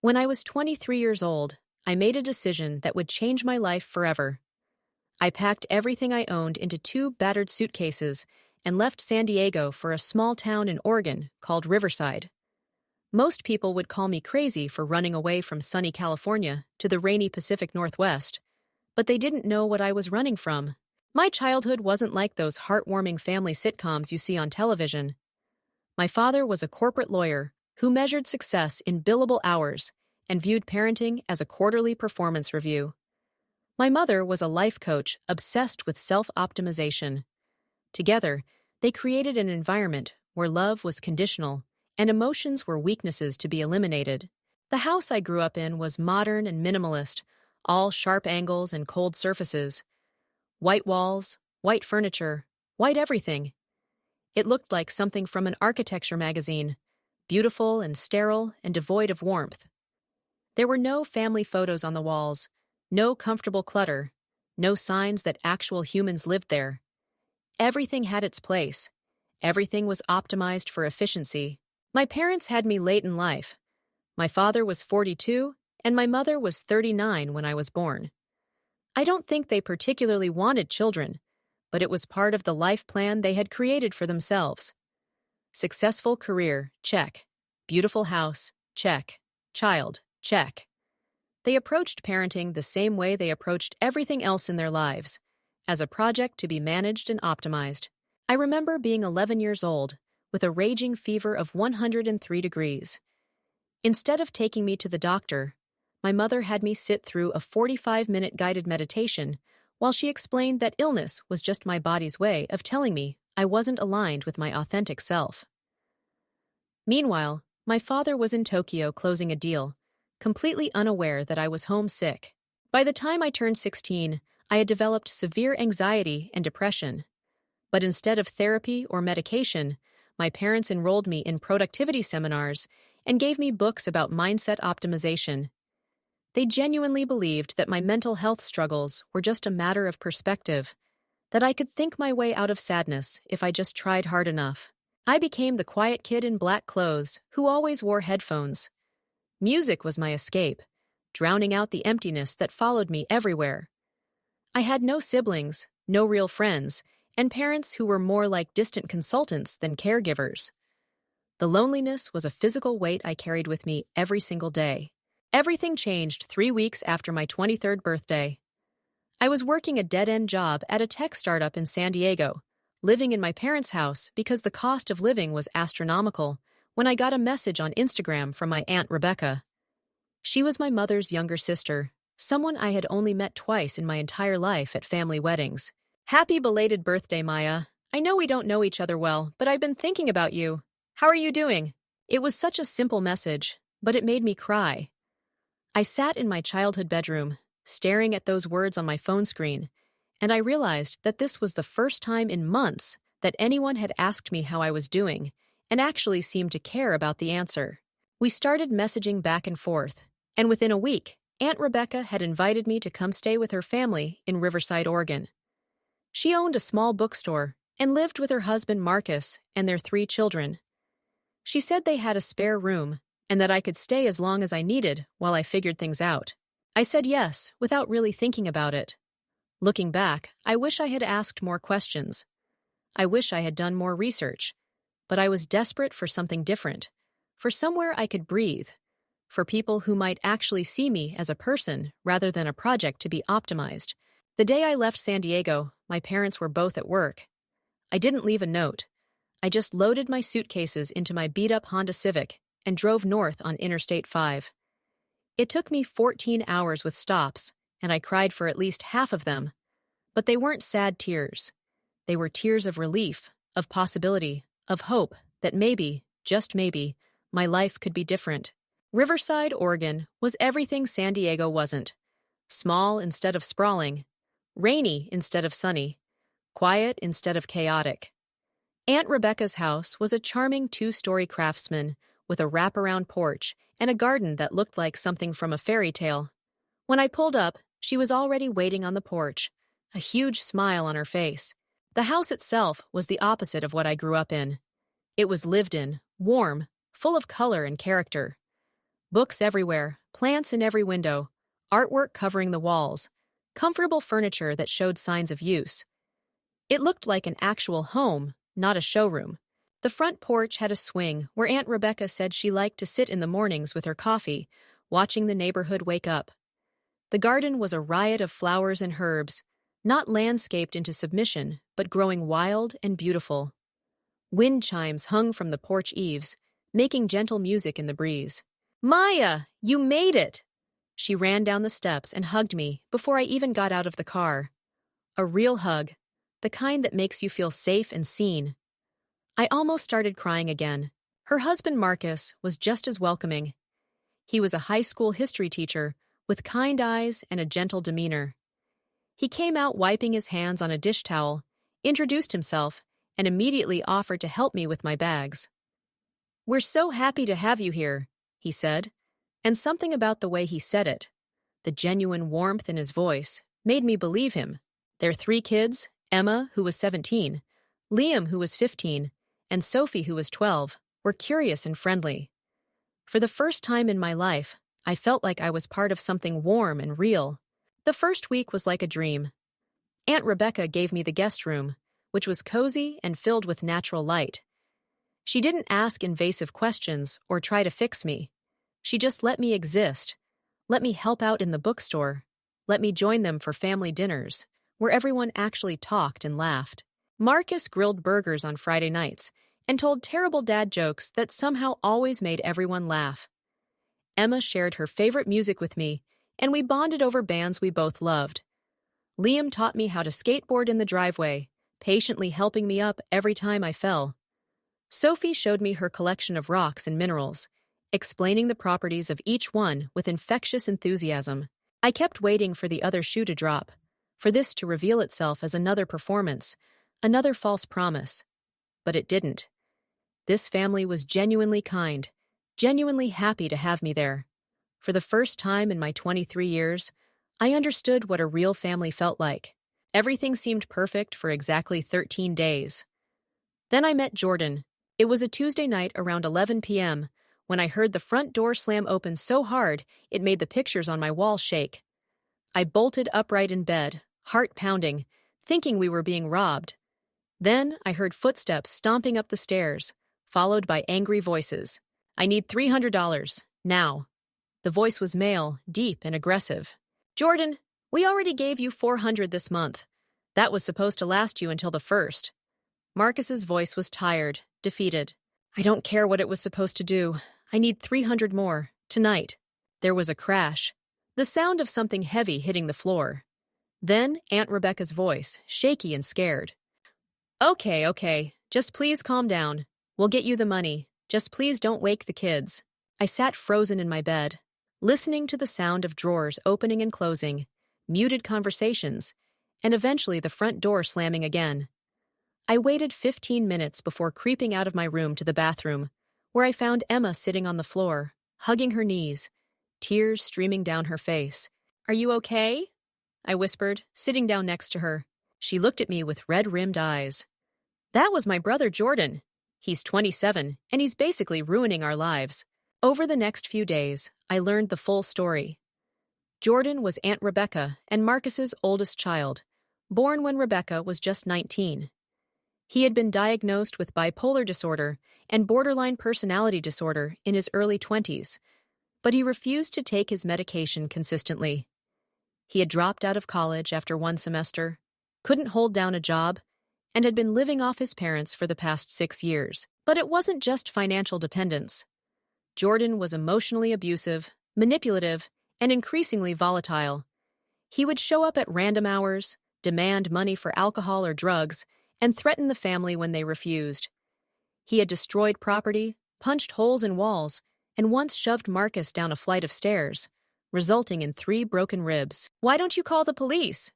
When I was 23 years old, I made a decision that would change my life forever. I packed everything I owned into two battered suitcases and left San Diego for a small town in Oregon called Riverside. Most people would call me crazy for running away from sunny California to the rainy Pacific Northwest, but they didn't know what I was running from. My childhood wasn't like those heartwarming family sitcoms you see on television. My father was a corporate lawyer who measured success in billable hours and viewed parenting as a quarterly performance review. My mother was a life coach obsessed with self-optimization. Together, they created an environment where love was conditional and emotions were weaknesses to be eliminated. The house I grew up in was modern and minimalist, all sharp angles and cold surfaces. White walls, white furniture, white everything. It looked like something from an architecture magazine, beautiful and sterile and devoid of warmth. There were no family photos on the walls, no comfortable clutter, no signs that actual humans lived there. Everything had its place. Everything was optimized for efficiency. My parents had me late in life. My father was 42, and my mother was 39 when I was born. I don't think they particularly wanted children, but it was part of the life plan they had created for themselves. Successful career, check. Beautiful house, check. Child, check. They approached parenting the same way they approached everything else in their lives, as a project to be managed and optimized. I remember being 11 years old, with a raging fever of 103 degrees. Instead of taking me to the doctor, my mother had me sit through a 45-minute guided meditation while she explained that illness was just my body's way of telling me I wasn't aligned with my authentic self. Meanwhile, my father was in Tokyo closing a deal, completely unaware that I was homesick. By the time I turned 16, I had developed severe anxiety and depression. But instead of therapy or medication, my parents enrolled me in productivity seminars and gave me books about mindset optimization. They genuinely believed that my mental health struggles were just a matter of perspective, that I could think my way out of sadness if I just tried hard enough. I became the quiet kid in black clothes who always wore headphones. Music was my escape, drowning out the emptiness that followed me everywhere. I had no siblings, no real friends, and parents who were more like distant consultants than caregivers. The loneliness was a physical weight I carried with me every single day. Everything changed 3 weeks after my 23rd birthday. I was working a dead-end job at a tech startup in San Diego, living in my parents' house because the cost of living was astronomical, when I got a message on Instagram from my Aunt Rebecca. She was my mother's younger sister, someone I had only met twice in my entire life at family weddings. "Happy belated birthday, Maya. I know we don't know each other well, but I've been thinking about you. How are you doing?" It was such a simple message, but it made me cry. I sat in my childhood bedroom, staring at those words on my phone screen, and I realized that this was the first time in months that anyone had asked me how I was doing, and actually seemed to care about the answer. We started messaging back and forth, and within a week, Aunt Rebecca had invited me to come stay with her family in Riverside, Oregon. She owned a small bookstore and lived with her husband Marcus and their 3 children. She said they had a spare room and that I could stay as long as I needed while I figured things out. I said yes, without really thinking about it. Looking back, I wish I had asked more questions. I wish I had done more research. But I was desperate for something different, for somewhere I could breathe, for people who might actually see me as a person rather than a project to be optimized. The day I left San Diego, my parents were both at work. I didn't leave a note. I just loaded my suitcases into my beat-up Honda Civic and drove north on Interstate 5. It took me 14 hours with stops, and I cried for at least half of them. But they weren't sad tears. They were tears of relief, of possibility, of hope that maybe, just maybe, my life could be different. Riverside, Oregon was everything San Diego wasn't. Small instead of sprawling, rainy instead of sunny, quiet instead of chaotic. Aunt Rebecca's house was a charming 2-story craftsman with a wraparound porch and a garden that looked like something from a fairy tale. When I pulled up, she was already waiting on the porch, a huge smile on her face. The house itself was the opposite of what I grew up in. It was lived in, warm, full of color and character. Books everywhere, plants in every window, artwork covering the walls, comfortable furniture that showed signs of use. It looked like an actual home, not a showroom. The front porch had a swing where Aunt Rebecca said she liked to sit in the mornings with her coffee, watching the neighborhood wake up. The garden was a riot of flowers and herbs, not landscaped into submission, but growing wild and beautiful. Wind chimes hung from the porch eaves, making gentle music in the breeze. "Maya, you made it!" She ran down the steps and hugged me before I even got out of the car. A real hug, the kind that makes you feel safe and seen. I almost started crying again. Her husband Marcus was just as welcoming. He was a high school history teacher with kind eyes and a gentle demeanor. He came out wiping his hands on a dish towel, introduced himself, and immediately offered to help me with my bags. "We're so happy to have you here," he said, and something about the way he said it, the genuine warmth in his voice, made me believe him. Their 3 kids, Emma, who was 17, Liam, who was 15, and Sophie, who was 12, were curious and friendly. For the first time in my life, I felt like I was part of something warm and real. The first week was like a dream. Aunt Rebecca gave me the guest room, which was cozy and filled with natural light. She didn't ask invasive questions or try to fix me. She just let me exist, let me help out in the bookstore, let me join them for family dinners, where everyone actually talked and laughed. Marcus grilled burgers on Friday nights and told terrible dad jokes that somehow always made everyone laugh. Emma shared her favorite music with me, and we bonded over bands we both loved. Liam taught me how to skateboard in the driveway, patiently helping me up every time I fell. Sophie showed me her collection of rocks and minerals, explaining the properties of each one with infectious enthusiasm. I kept waiting for the other shoe to drop, for this to reveal itself as another performance, another false promise. But it didn't. This family was genuinely kind, genuinely happy to have me there. For the first time in my 23 years, I understood what a real family felt like. Everything seemed perfect for exactly 13 days. Then I met Jordan. It was a Tuesday night around 11 p.m. when I heard the front door slam open so hard it made the pictures on my wall shake. I bolted upright in bed, heart pounding, thinking we were being robbed. Then I heard footsteps stomping up the stairs, followed by angry voices. "I need $300, now." The voice was male, deep and aggressive. "Jordan, we already gave you $400 this month. That was supposed to last you until the 1st. Marcus's voice was tired, defeated. "I don't care what it was supposed to do. I need $300 more, tonight." There was a crash, the sound of something heavy hitting the floor. Then Aunt Rebecca's voice, shaky and scared. Okay, just please calm down. We'll get you the money. Just please don't wake the kids." I sat frozen in my bed, listening to the sound of drawers opening and closing, muted conversations, and eventually the front door slamming again. I waited 15 minutes before creeping out of my room to the bathroom, where I found Emma sitting on the floor, hugging her knees, tears streaming down her face. "Are you okay?" I whispered, sitting down next to her. She looked at me with red-rimmed eyes. "That was my brother Jordan. He's 27, and he's basically ruining our lives." Over the next few days, I learned the full story. Jordan was Aunt Rebecca and Marcus's oldest child, born when Rebecca was just 19. He had been diagnosed with bipolar disorder and borderline personality disorder in his early 20s, but he refused to take his medication consistently. He had dropped out of college after 1 semester, couldn't hold down a job, and had been living off his parents for the past 6 years. But it wasn't just financial dependence. Jordan was emotionally abusive, manipulative, and increasingly volatile. He would show up at random hours, demand money for alcohol or drugs, and threaten the family when they refused. He had destroyed property, punched holes in walls, and once shoved Marcus down a flight of stairs, resulting in 3 broken ribs. "Why don't you call the police?"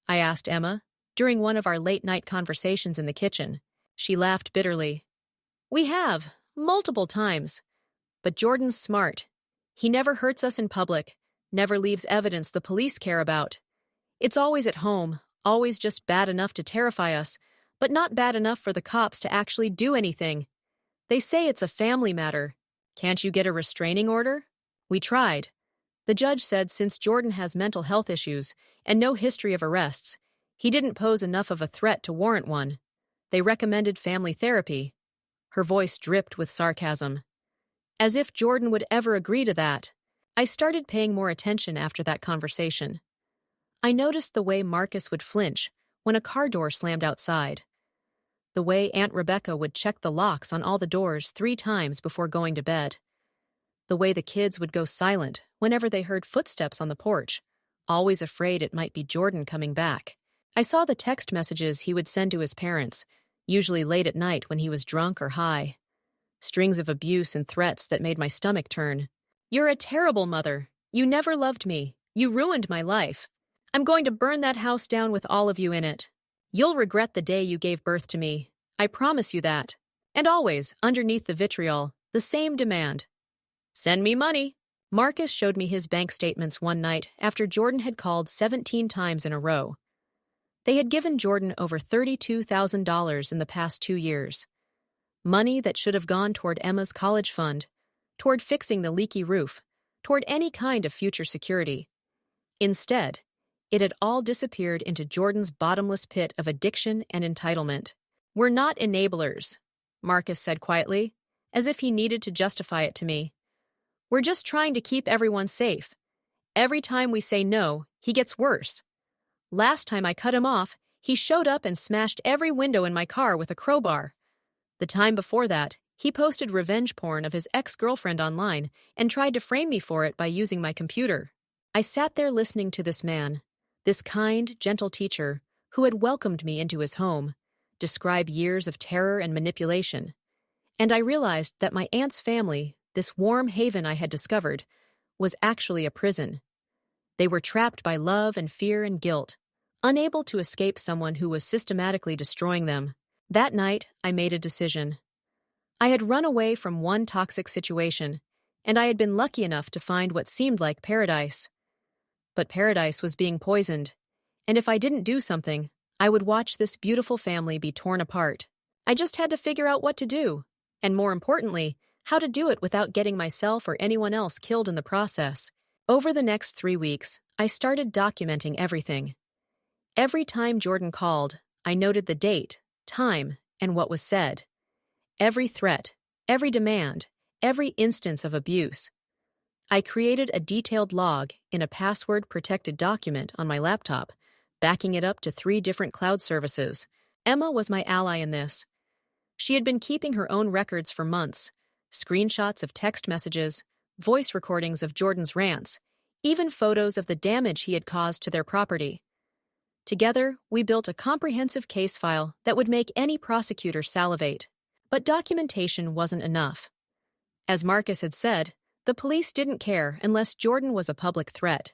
I asked Emma during one of our late-night conversations in the kitchen. She laughed bitterly. "We have, multiple times. But Jordan's smart. He never hurts us in public, never leaves evidence the police care about. It's always at home, always just bad enough to terrify us, but not bad enough for the cops to actually do anything. They say it's a family matter. Can't you get a restraining order?" We tried. The judge said since Jordan has mental health issues and no history of arrests, he didn't pose enough of a threat to warrant one. They recommended family therapy. Her voice dripped with sarcasm. As if Jordan would ever agree to that. I started paying more attention after that conversation. I noticed the way Marcus would flinch when a car door slammed outside. The way Aunt Rebecca would check the locks on all the doors 3 times before going to bed. The way the kids would go silent whenever they heard footsteps on the porch, always afraid it might be Jordan coming back. I saw the text messages he would send to his parents, usually late at night when he was drunk or high. Strings of abuse and threats that made my stomach turn. "You're a terrible mother. You never loved me. You ruined my life. I'm going to burn that house down with all of you in it. You'll regret the day you gave birth to me. I promise you that." And always, underneath the vitriol, the same demand. "Send me money." Marcus showed me his bank statements one night after Jordan had called 17 times in a row. They had given Jordan over $32,000 in the past 2 years. Money that should have gone toward Emma's college fund, toward fixing the leaky roof, toward any kind of future security. Instead, it had all disappeared into Jordan's bottomless pit of addiction and entitlement. "We're not enablers," Marcus said quietly, as if he needed to justify it to me. "We're just trying to keep everyone safe. Every time we say no, he gets worse. Last time I cut him off, he showed up and smashed every window in my car with a crowbar. The time before that, he posted revenge porn of his ex-girlfriend online and tried to frame me for it by using my computer." I sat there listening to this man, this kind, gentle teacher who had welcomed me into his home, describe years of terror and manipulation. And I realized that my aunt's family, this warm haven I had discovered, was actually a prison. They were trapped by love and fear and guilt, unable to escape someone who was systematically destroying them. That night, I made a decision. I had run away from one toxic situation, and I had been lucky enough to find what seemed like paradise. But paradise was being poisoned, and if I didn't do something, I would watch this beautiful family be torn apart. I just had to figure out what to do, and more importantly, how to do it without getting myself or anyone else killed in the process. Over the next 3 weeks, I started documenting everything. Every time Jordan called, I noted the date, time, and what was said. Every threat, every demand, every instance of abuse. I created a detailed log in a password-protected document on my laptop, backing it up to 3 different cloud services. Emma was my ally in this. She had been keeping her own records for months, screenshots of text messages, voice recordings of Jordan's rants, even photos of the damage he had caused to their property. Together, we built a comprehensive case file that would make any prosecutor salivate. But documentation wasn't enough. As Marcus had said, the police didn't care unless Jordan was a public threat.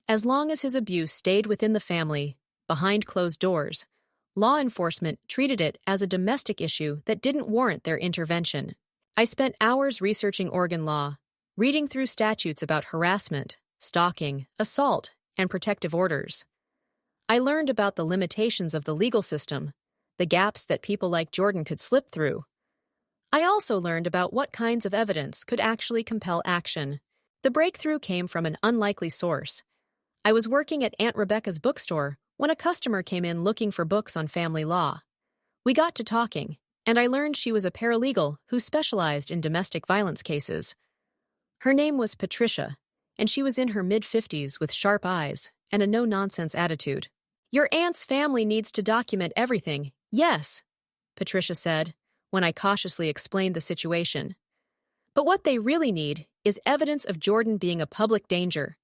As long as his abuse stayed within the family, behind closed doors, law enforcement treated it as a domestic issue that didn't warrant their intervention. I spent hours researching Oregon law, reading through statutes about harassment, stalking, assault, and protective orders. I learned about the limitations of the legal system, the gaps that people like Jordan could slip through. I also learned about what kinds of evidence could actually compel action. The breakthrough came from an unlikely source. I was working at Aunt Rebecca's bookstore when a customer came in looking for books on family law. We got to talking, and I learned she was a paralegal who specialized in domestic violence cases. Her name was Patricia, and she was in her mid-50s with sharp eyes and a no-nonsense attitude. "Your aunt's family needs to document everything, yes," Patricia said, when I cautiously explained the situation. "But what they really need is evidence of Jordan being a public danger.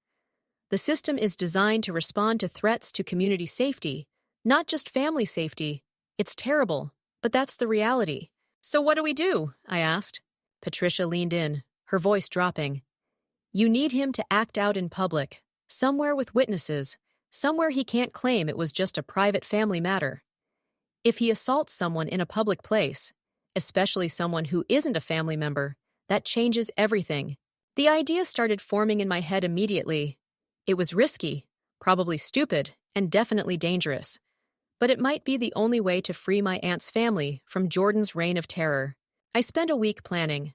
The system is designed to respond to threats to community safety, not just family safety. It's terrible, but that's the reality." "So what do we do?" I asked. Patricia leaned in, her voice dropping. "You need him to act out in public, somewhere with witnesses, somewhere he can't claim it was just a private family matter. If he assaults someone in a public place, especially someone who isn't a family member, that changes everything." The idea started forming in my head immediately. It was risky, probably stupid, and definitely dangerous. But it might be the only way to free my aunt's family from Jordan's reign of terror. I spent a week planning.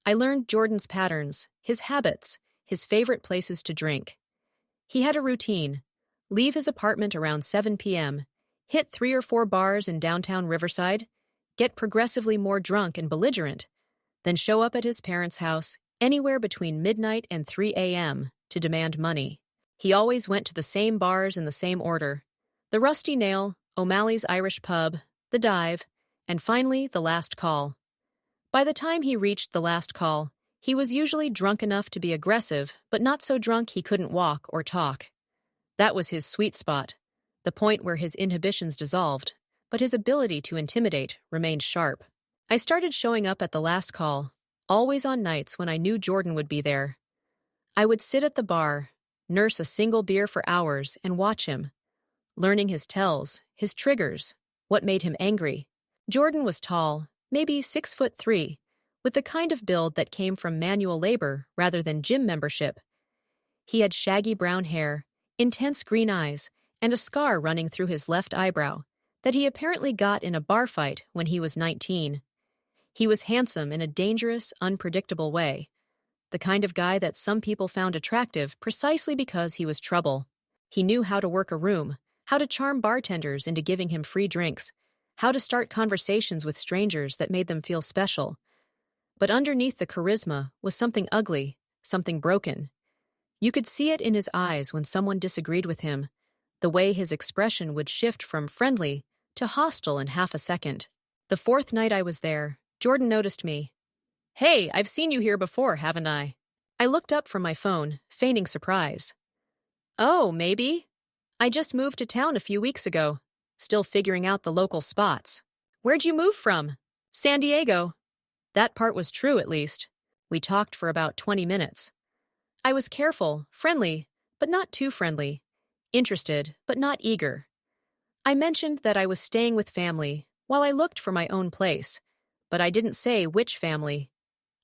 I learned Jordan's patterns, his habits, his favorite places to drink. He had a routine: leave his apartment around 7 p.m., hit 3 or 4 bars in downtown Riverside, get progressively more drunk and belligerent, then show up at his parents' house anywhere between midnight and 3 a.m. to demand money. He always went to the same bars in the same order: the Rusty Nail, O'Malley's Irish Pub, the Dive, and finally the Last Call. By the time he reached the Last Call, he was usually drunk enough to be aggressive, but not so drunk he couldn't walk or talk. That was his sweet spot, the point where his inhibitions dissolved, but his ability to intimidate remained sharp. I started showing up at the Last Call, always on nights when I knew Jordan would be there. I would sit at the bar, nurse a single beer for hours, and watch him, learning his tells, his triggers, what made him angry. Jordan was tall, maybe 6'3", with the kind of build that came from manual labor rather than gym membership. He had shaggy brown hair, intense green eyes, and a scar running through his left eyebrow that he apparently got in a bar fight when he was 19. He was handsome in a dangerous, unpredictable way, the kind of guy that some people found attractive precisely because he was trouble. He knew how to work a room, how to charm bartenders into giving him free drinks, how to start conversations with strangers that made them feel special. But underneath the charisma was something ugly, something broken. You could see it in his eyes when someone disagreed with him, the way his expression would shift from friendly to hostile in half a second. The 4th night I was there, Jordan noticed me. "Hey, I've seen you here before, haven't I?" I looked up from my phone, feigning surprise. "Oh, maybe. I just moved to town a few weeks ago, still figuring out the local spots." "Where'd you move from?" "San Diego." That part was true, at least. We talked for about 20 minutes. I was careful, friendly, but not too friendly, interested, but not eager. I mentioned that I was staying with family while I looked for my own place, but I didn't say which family.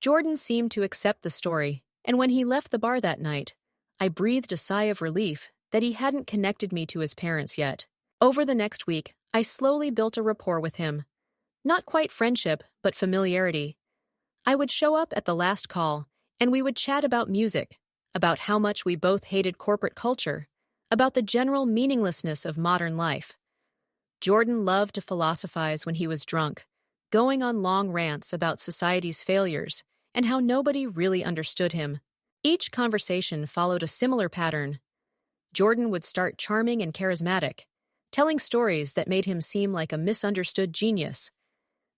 Jordan seemed to accept the story, and when he left the bar that night, I breathed a sigh of relief that he hadn't connected me to his parents yet. Over the next week, I slowly built a rapport with him. Not quite friendship, but familiarity. I would show up at the Last Call, and we would chat about music, about how much we both hated corporate culture, about the general meaninglessness of modern life. Jordan loved to philosophize when he was drunk, going on long rants about society's failures and how nobody really understood him. Each conversation followed a similar pattern. Jordan would start charming and charismatic, telling stories that made him seem like a misunderstood genius.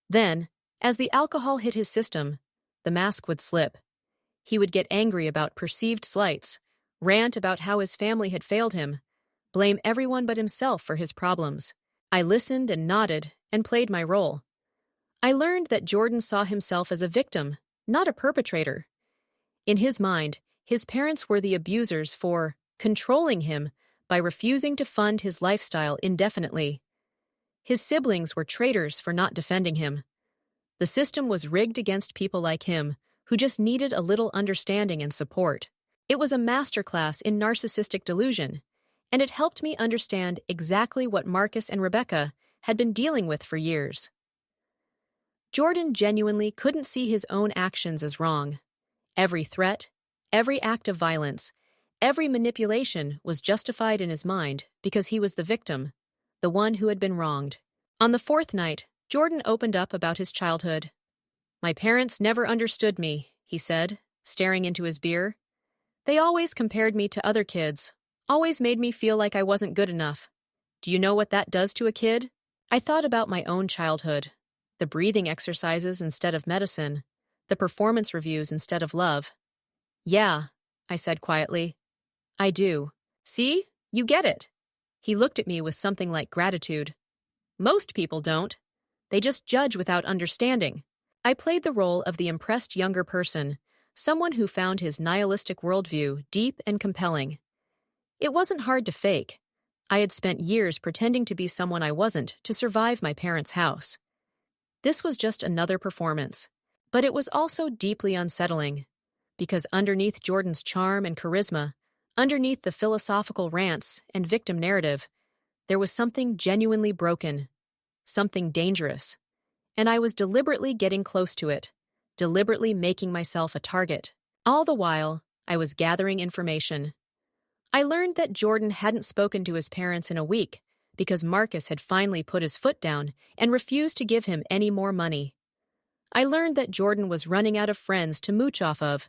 Then, as the alcohol hit his system, the mask would slip. He would get angry about perceived slights, rant about how his family had failed him, blame everyone but himself for his problems. I listened and nodded and played my role. I learned that Jordan saw himself as a victim, not a perpetrator. In his mind, his parents were the abusers for controlling him by refusing to fund his lifestyle indefinitely. His siblings were traitors for not defending him. The system was rigged against people like him, who just needed a little understanding and support. It was a masterclass in narcissistic delusion, and it helped me understand exactly what Marcus and Rebecca had been dealing with for years. Jordan genuinely couldn't see his own actions as wrong. Every threat, every act of violence, every manipulation was justified in his mind because he was the victim, the one who had been wronged. On the 4th night, Jordan opened up about his childhood. "My parents never understood me," he said, staring into his beer. "They always compared me to other kids, always made me feel like I wasn't good enough. Do you know what that does to a kid?" I thought about my own childhood, the breathing exercises instead of medicine, the performance reviews instead of love. "Yeah," I said quietly. "I do. See? You get it." He looked at me with something like gratitude. "Most people don't. They just judge without understanding." I played the role of the impressed younger person, someone who found his nihilistic worldview deep and compelling. It wasn't hard to fake. I had spent years pretending to be someone I wasn't to survive my parents' house. This was just another performance, but it was also deeply unsettling, because underneath Jordan's charm and charisma, underneath the philosophical rants and victim narrative, there was something genuinely broken, something dangerous, and I was deliberately getting close to it, deliberately making myself a target. All the while, I was gathering information. I learned that Jordan hadn't spoken to his parents in a week because Marcus had finally put his foot down and refused to give him any more money. I learned that Jordan was running out of friends to mooch off of,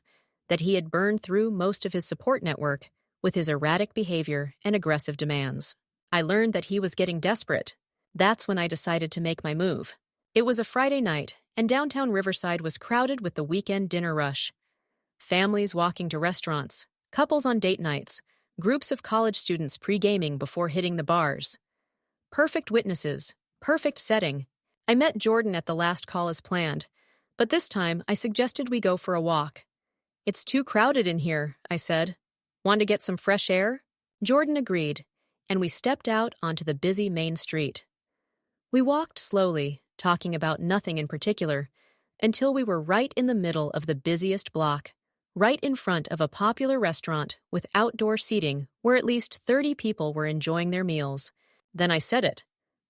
that he had burned through most of his support network with his erratic behavior and aggressive demands. I learned that he was getting desperate. That's when I decided to make my move. It was a Friday night, and downtown Riverside was crowded with the weekend dinner rush. Families walking to restaurants, couples on date nights, groups of college students pre-gaming before hitting the bars. Perfect witnesses, perfect setting. I met Jordan at the last call as planned, but this time I suggested we go for a walk. "It's too crowded in here," I said. "Want to get some fresh air?" Jordan agreed, and we stepped out onto the busy main street. We walked slowly, talking about nothing in particular, until we were right in the middle of the busiest block, right in front of a popular restaurant with outdoor seating where at least 30 people were enjoying their meals. Then I said it,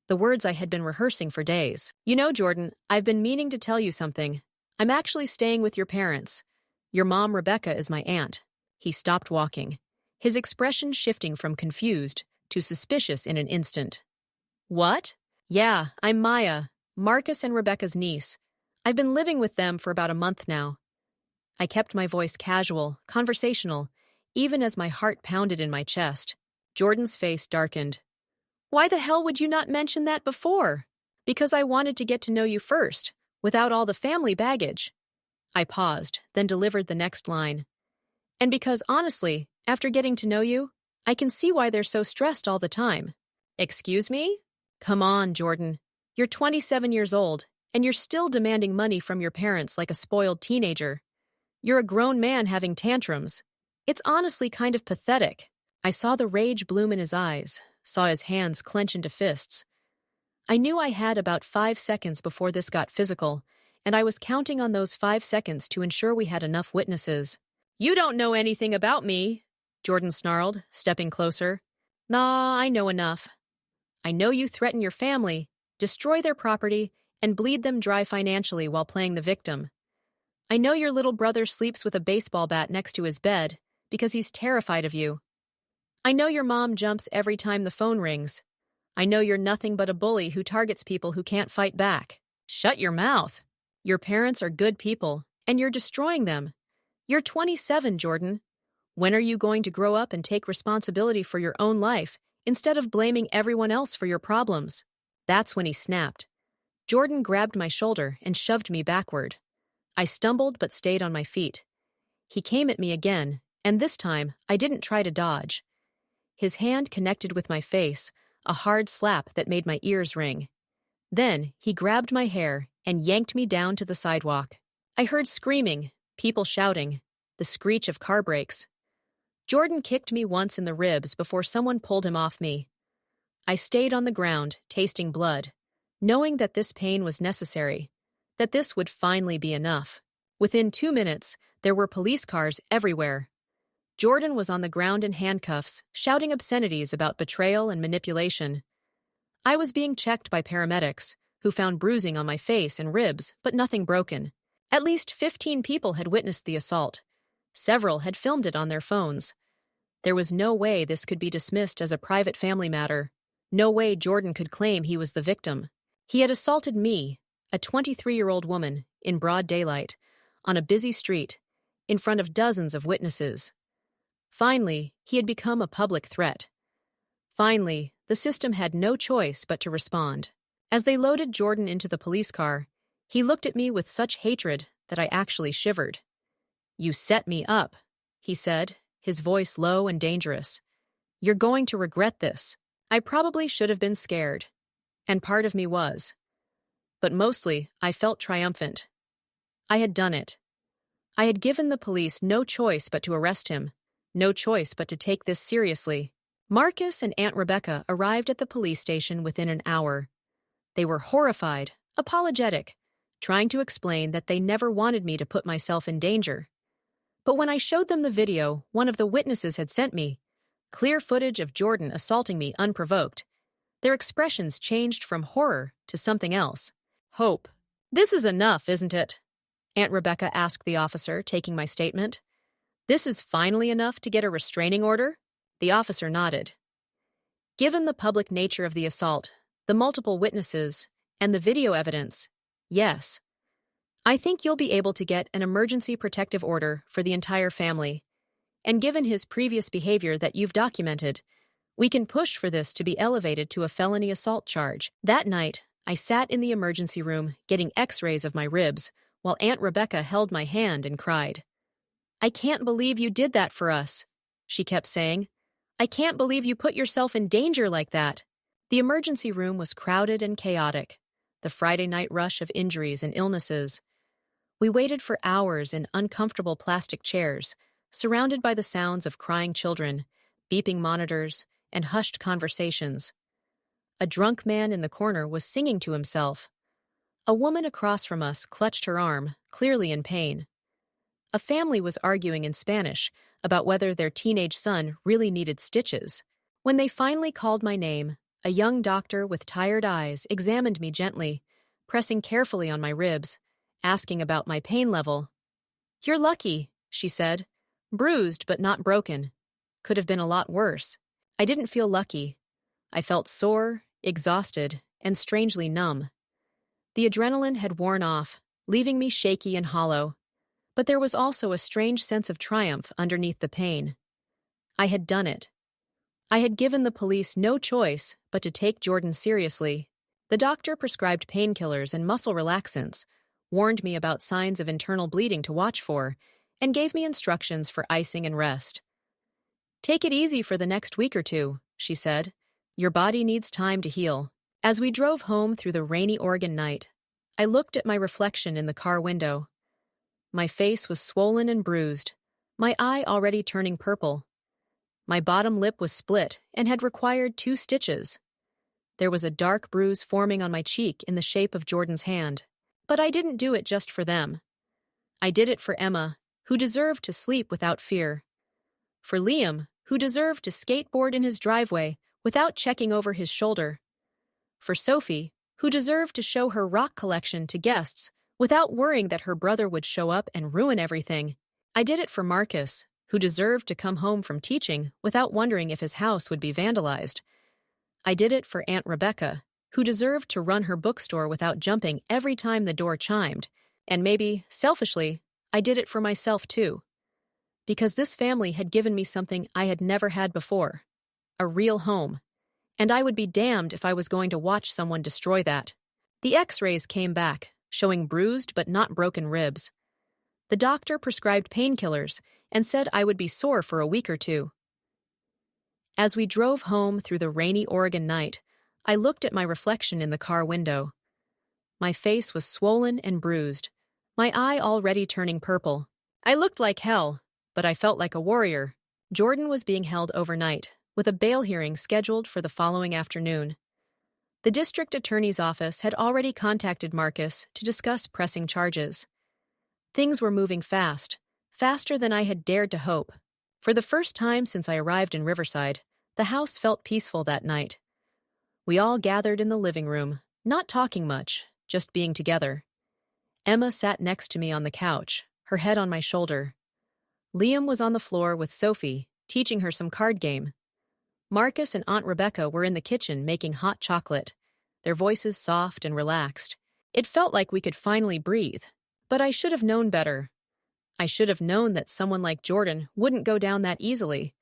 the words I had been rehearsing for days. "You know, Jordan, I've been meaning to tell you something. I'm actually staying with your parents. Your mom, Rebecca, is my aunt." He stopped walking, his expression shifting from confused to suspicious in an instant. "What?" "Yeah, I'm Maya, Marcus and Rebecca's niece. I've been living with them for about a month now." I kept my voice casual, conversational, even as my heart pounded in my chest. Jordan's face darkened. "Why the hell would you not mention that before?" "Because I wanted to get to know you first, without all the family baggage." I paused, then delivered the next line. "And because, honestly, after getting to know you, I can see why they're so stressed all the time." "Excuse me?" "Come on, Jordan. You're 27 years old, and you're still demanding money from your parents like a spoiled teenager. You're a grown man having tantrums. It's honestly kind of pathetic." I saw the rage bloom in his eyes, saw his hands clench into fists. I knew I had about 5 seconds before this got physical, and I was counting on those 5 seconds to ensure we had enough witnesses. "You don't know anything about me," Jordan snarled, stepping closer. "Nah, I know enough. I know you threaten your family, destroy their property, and bleed them dry financially while playing the victim. I know your little brother sleeps with a baseball bat next to his bed because he's terrified of you. I know your mom jumps every time the phone rings. I know you're nothing but a bully who targets people who can't fight back." "Shut your mouth. Your parents are good people, and you're destroying them. You're 27, Jordan. When are you going to grow up and take responsibility for your own life instead of blaming everyone else for your problems?" That's when he snapped. Jordan grabbed my shoulder and shoved me backward. I stumbled but stayed on my feet. He came at me again, and this time I didn't try to dodge. His hand connected with my face, a hard slap that made my ears ring. Then he grabbed my hair and yanked me down to the sidewalk. I heard screaming, people shouting, the screech of car brakes. Jordan kicked me once in the ribs before someone pulled him off me. I stayed on the ground, tasting blood, knowing that this pain was necessary, that this would finally be enough. Within 2 minutes, there were police cars everywhere. Jordan was on the ground in handcuffs, shouting obscenities about betrayal and manipulation. I was being checked by paramedics, who found bruising on my face and ribs, but nothing broken. At least 15 people had witnessed the assault. Several had filmed it on their phones. There was no way this could be dismissed as a private family matter. No way Jordan could claim he was the victim. He had assaulted me, a 23-year-old woman, in broad daylight, on a busy street, in front of dozens of witnesses. Finally, he had become a public threat. Finally, the system had no choice but to respond. As they loaded Jordan into the police car, he looked at me with such hatred that I actually shivered. "You set me up," he said, his voice low and dangerous. "You're going to regret this." I probably should have been scared, and part of me was. But mostly, I felt triumphant. I had done it. I had given the police no choice but to arrest him, no choice but to take this seriously. Marcus and Aunt Rebecca arrived at the police station within an hour. They were horrified, apologetic, trying to explain that they never wanted me to put myself in danger. But when I showed them the video one of the witnesses had sent me, clear footage of Jordan assaulting me unprovoked, their expressions changed from horror to something else. Hope. "This is enough, isn't it?" Aunt Rebecca asked the officer, taking my statement. This is finally enough to get a restraining order? The officer nodded. Given the public nature of the assault, the multiple witnesses, and the video evidence, yes. I think you'll be able to get an emergency protective order for the entire family. And given his previous behavior that you've documented, we can push for this to be elevated to a felony assault charge. That night, I sat in the emergency room getting x-rays of my ribs while Aunt Rebecca held my hand and cried. I can't believe you did that for us, she kept saying. I can't believe you put yourself in danger like that. The emergency room was crowded and chaotic, the Friday night rush of injuries and illnesses. We waited for hours in uncomfortable plastic chairs, surrounded by the sounds of crying children, beeping monitors, and hushed conversations. A drunk man in the corner was singing to himself. A woman across from us clutched her arm, clearly in pain. A family was arguing in Spanish about whether their teenage son really needed stitches. When they finally called my name, a young doctor with tired eyes examined me gently, pressing carefully on my ribs, asking about my pain level. You're lucky, she said. Bruised but not broken. Could have been a lot worse. I didn't feel lucky. I felt sore, exhausted, and strangely numb. The adrenaline had worn off, leaving me shaky and hollow. But there was also a strange sense of triumph underneath the pain. I had done it. I had given the police no choice but to take Jordan seriously. The doctor prescribed painkillers and muscle relaxants, warned me about signs of internal bleeding to watch for, and gave me instructions for icing and rest. Take it easy for the next week or two, she said. Your body needs time to heal. As we drove home through the rainy Oregon night, I looked at my reflection in the car window. My face was swollen and bruised, my eye already turning purple. My bottom lip was split and had required 2 stitches. There was a dark bruise forming on my cheek in the shape of Jordan's hand. But I didn't do it just for them. I did it for Emma, who deserved to sleep without fear. For Liam, who deserved to skateboard in his driveway without checking over his shoulder. For Sophie, who deserved to show her rock collection to guests without worrying that her brother would show up and ruin everything. I did it for Marcus, who deserved to come home from teaching without wondering if his house would be vandalized. I did it for Aunt Rebecca, who deserved to run her bookstore without jumping every time the door chimed. And maybe, selfishly, I did it for myself too. Because this family had given me something I had never had before. A real home. And I would be damned if I was going to watch someone destroy that. The x-rays came back, showing bruised but not broken ribs. The doctor prescribed painkillers and said I would be sore for a week or two. As we drove home through the rainy Oregon night, I looked at my reflection in the car window. My face was swollen and bruised, my eye already turning purple. I looked like hell, but I felt like a warrior. Jordan was being held overnight, with a bail hearing scheduled for the following afternoon. The district attorney's office had already contacted Marcus to discuss pressing charges. Things were moving fast, faster than I had dared to hope. For the first time since I arrived in Riverside, the house felt peaceful that night. We all gathered in the living room, not talking much, just being together. Emma sat next to me on the couch, her head on my shoulder. Liam was on the floor with Sophie, teaching her some card game. Marcus and Aunt Rebecca were in the kitchen making hot chocolate, their voices soft and relaxed. It felt like we could finally breathe. But I should have known better. I should have known that someone like Jordan wouldn't go down that easily.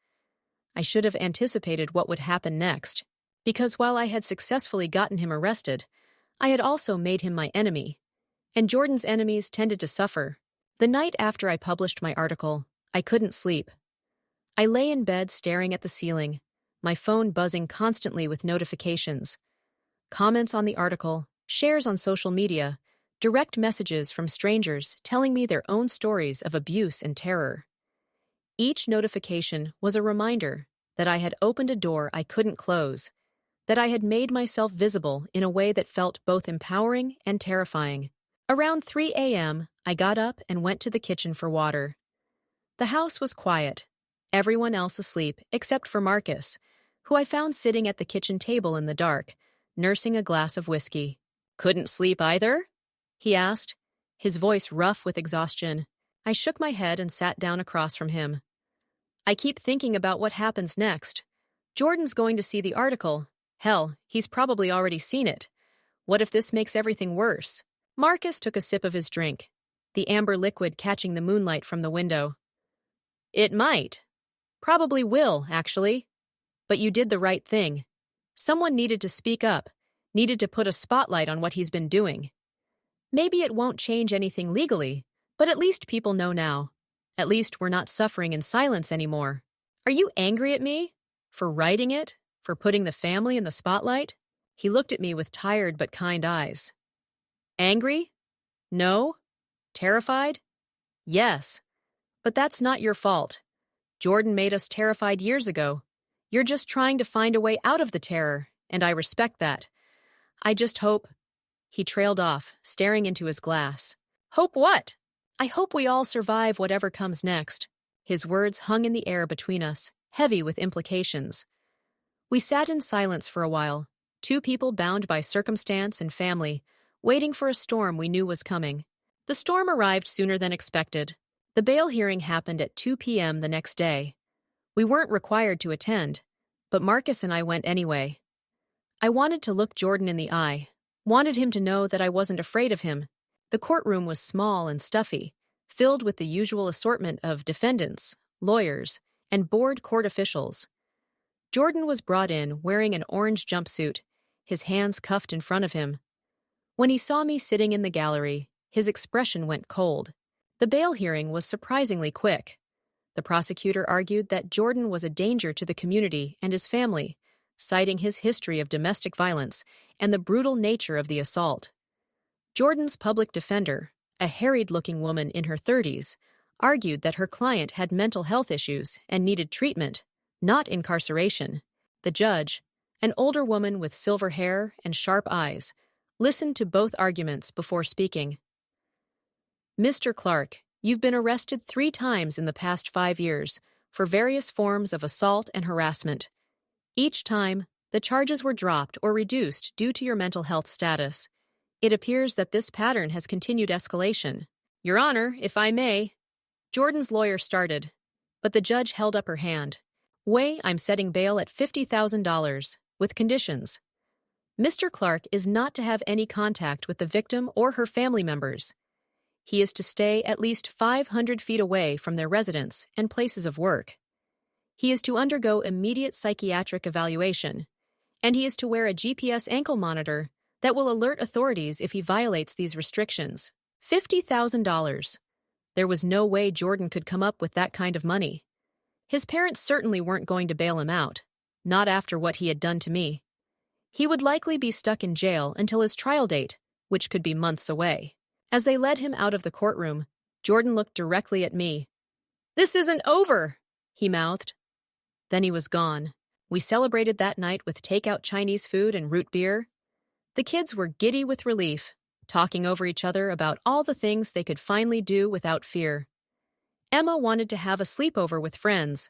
I should have anticipated what would happen next. Because while I had successfully gotten him arrested, I had also made him my enemy. And Jordan's enemies tended to suffer. The night after I published my article, I couldn't sleep. I lay in bed staring at the ceiling, my phone buzzing constantly with notifications. Comments on the article, shares on social media, direct messages from strangers telling me their own stories of abuse and terror. Each notification was a reminder that I had opened a door I couldn't close, that I had made myself visible in a way that felt both empowering and terrifying. Around 3 a.m., I got up and went to the kitchen for water. The house was quiet, everyone else asleep except for Marcus, who I found sitting at the kitchen table in the dark, nursing a glass of whiskey. Couldn't sleep either? He asked. his voice rough with exhaustion. I shook my head and sat down across from him. I keep thinking about what happens next. Jordan's going to see the article. Hell, he's probably already seen it. What if this makes everything worse? Marcus took a sip of his drink, the amber liquid catching the moonlight from the window. It might. Probably will, actually. But you did the right thing. Someone needed to speak up, needed to put a spotlight on what he's been doing. Maybe it won't change anything legally, but at least people know now. At least we're not suffering in silence anymore. Are you angry at me? For writing it? For putting the family in the spotlight? He looked at me with tired but kind eyes. Angry? No? Terrified? Yes. But that's not your fault. Jordan made us terrified years ago. You're just trying to find a way out of the terror, and I respect that. I just hope... He trailed off, staring into his glass. Hope what? I hope we all survive whatever comes next. His words hung in the air between us, heavy with implications. We sat in silence for a while, two people bound by circumstance and family, waiting for a storm we knew was coming. The storm arrived sooner than expected. The bail hearing happened at 2 p.m. the next day. We weren't required to attend, but Marcus and I went anyway. I wanted to look Jordan in the eye, wanted him to know that I wasn't afraid of him. The courtroom was small and stuffy, filled with the usual assortment of defendants, lawyers, and bored court officials. Jordan was brought in wearing an orange jumpsuit, his hands cuffed in front of him. When he saw me sitting in the gallery, his expression went cold. The bail hearing was surprisingly quick. The prosecutor argued that Jordan was a danger to the community and his family, citing his history of domestic violence and the brutal nature of the assault. Jordan's public defender, a harried-looking woman in her 30s, argued that her client had mental health issues and needed treatment, not incarceration. The judge, an older woman with silver hair and sharp eyes, listened to both arguments before speaking. Mr. Clark, you've been arrested 3 times in the past 5 years for various forms of assault and harassment. Each time, the charges were dropped or reduced due to your mental health status. It appears that this pattern has continued escalation. Your Honor, if I may. Jordan's lawyer started, but the judge held up her hand. I'm setting bail at $50,000, with conditions. Mr. Clark is not to have any contact with the victim or her family members. He is to stay at least 500 feet away from their residence and places of work. He is to undergo immediate psychiatric evaluation, and he is to wear a GPS ankle monitor that will alert authorities if he violates these restrictions. $50,000. There was no way Jordan could come up with that kind of money. His parents certainly weren't going to bail him out, not after what he had done to me. He would likely be stuck in jail until his trial date, which could be months away. As they led him out of the courtroom, Jordan looked directly at me. "This isn't over," he mouthed. Then he was gone. We celebrated that night with takeout Chinese food and root beer. The kids were giddy with relief, talking over each other about all the things they could finally do without fear. Emma wanted to have a sleepover with friends.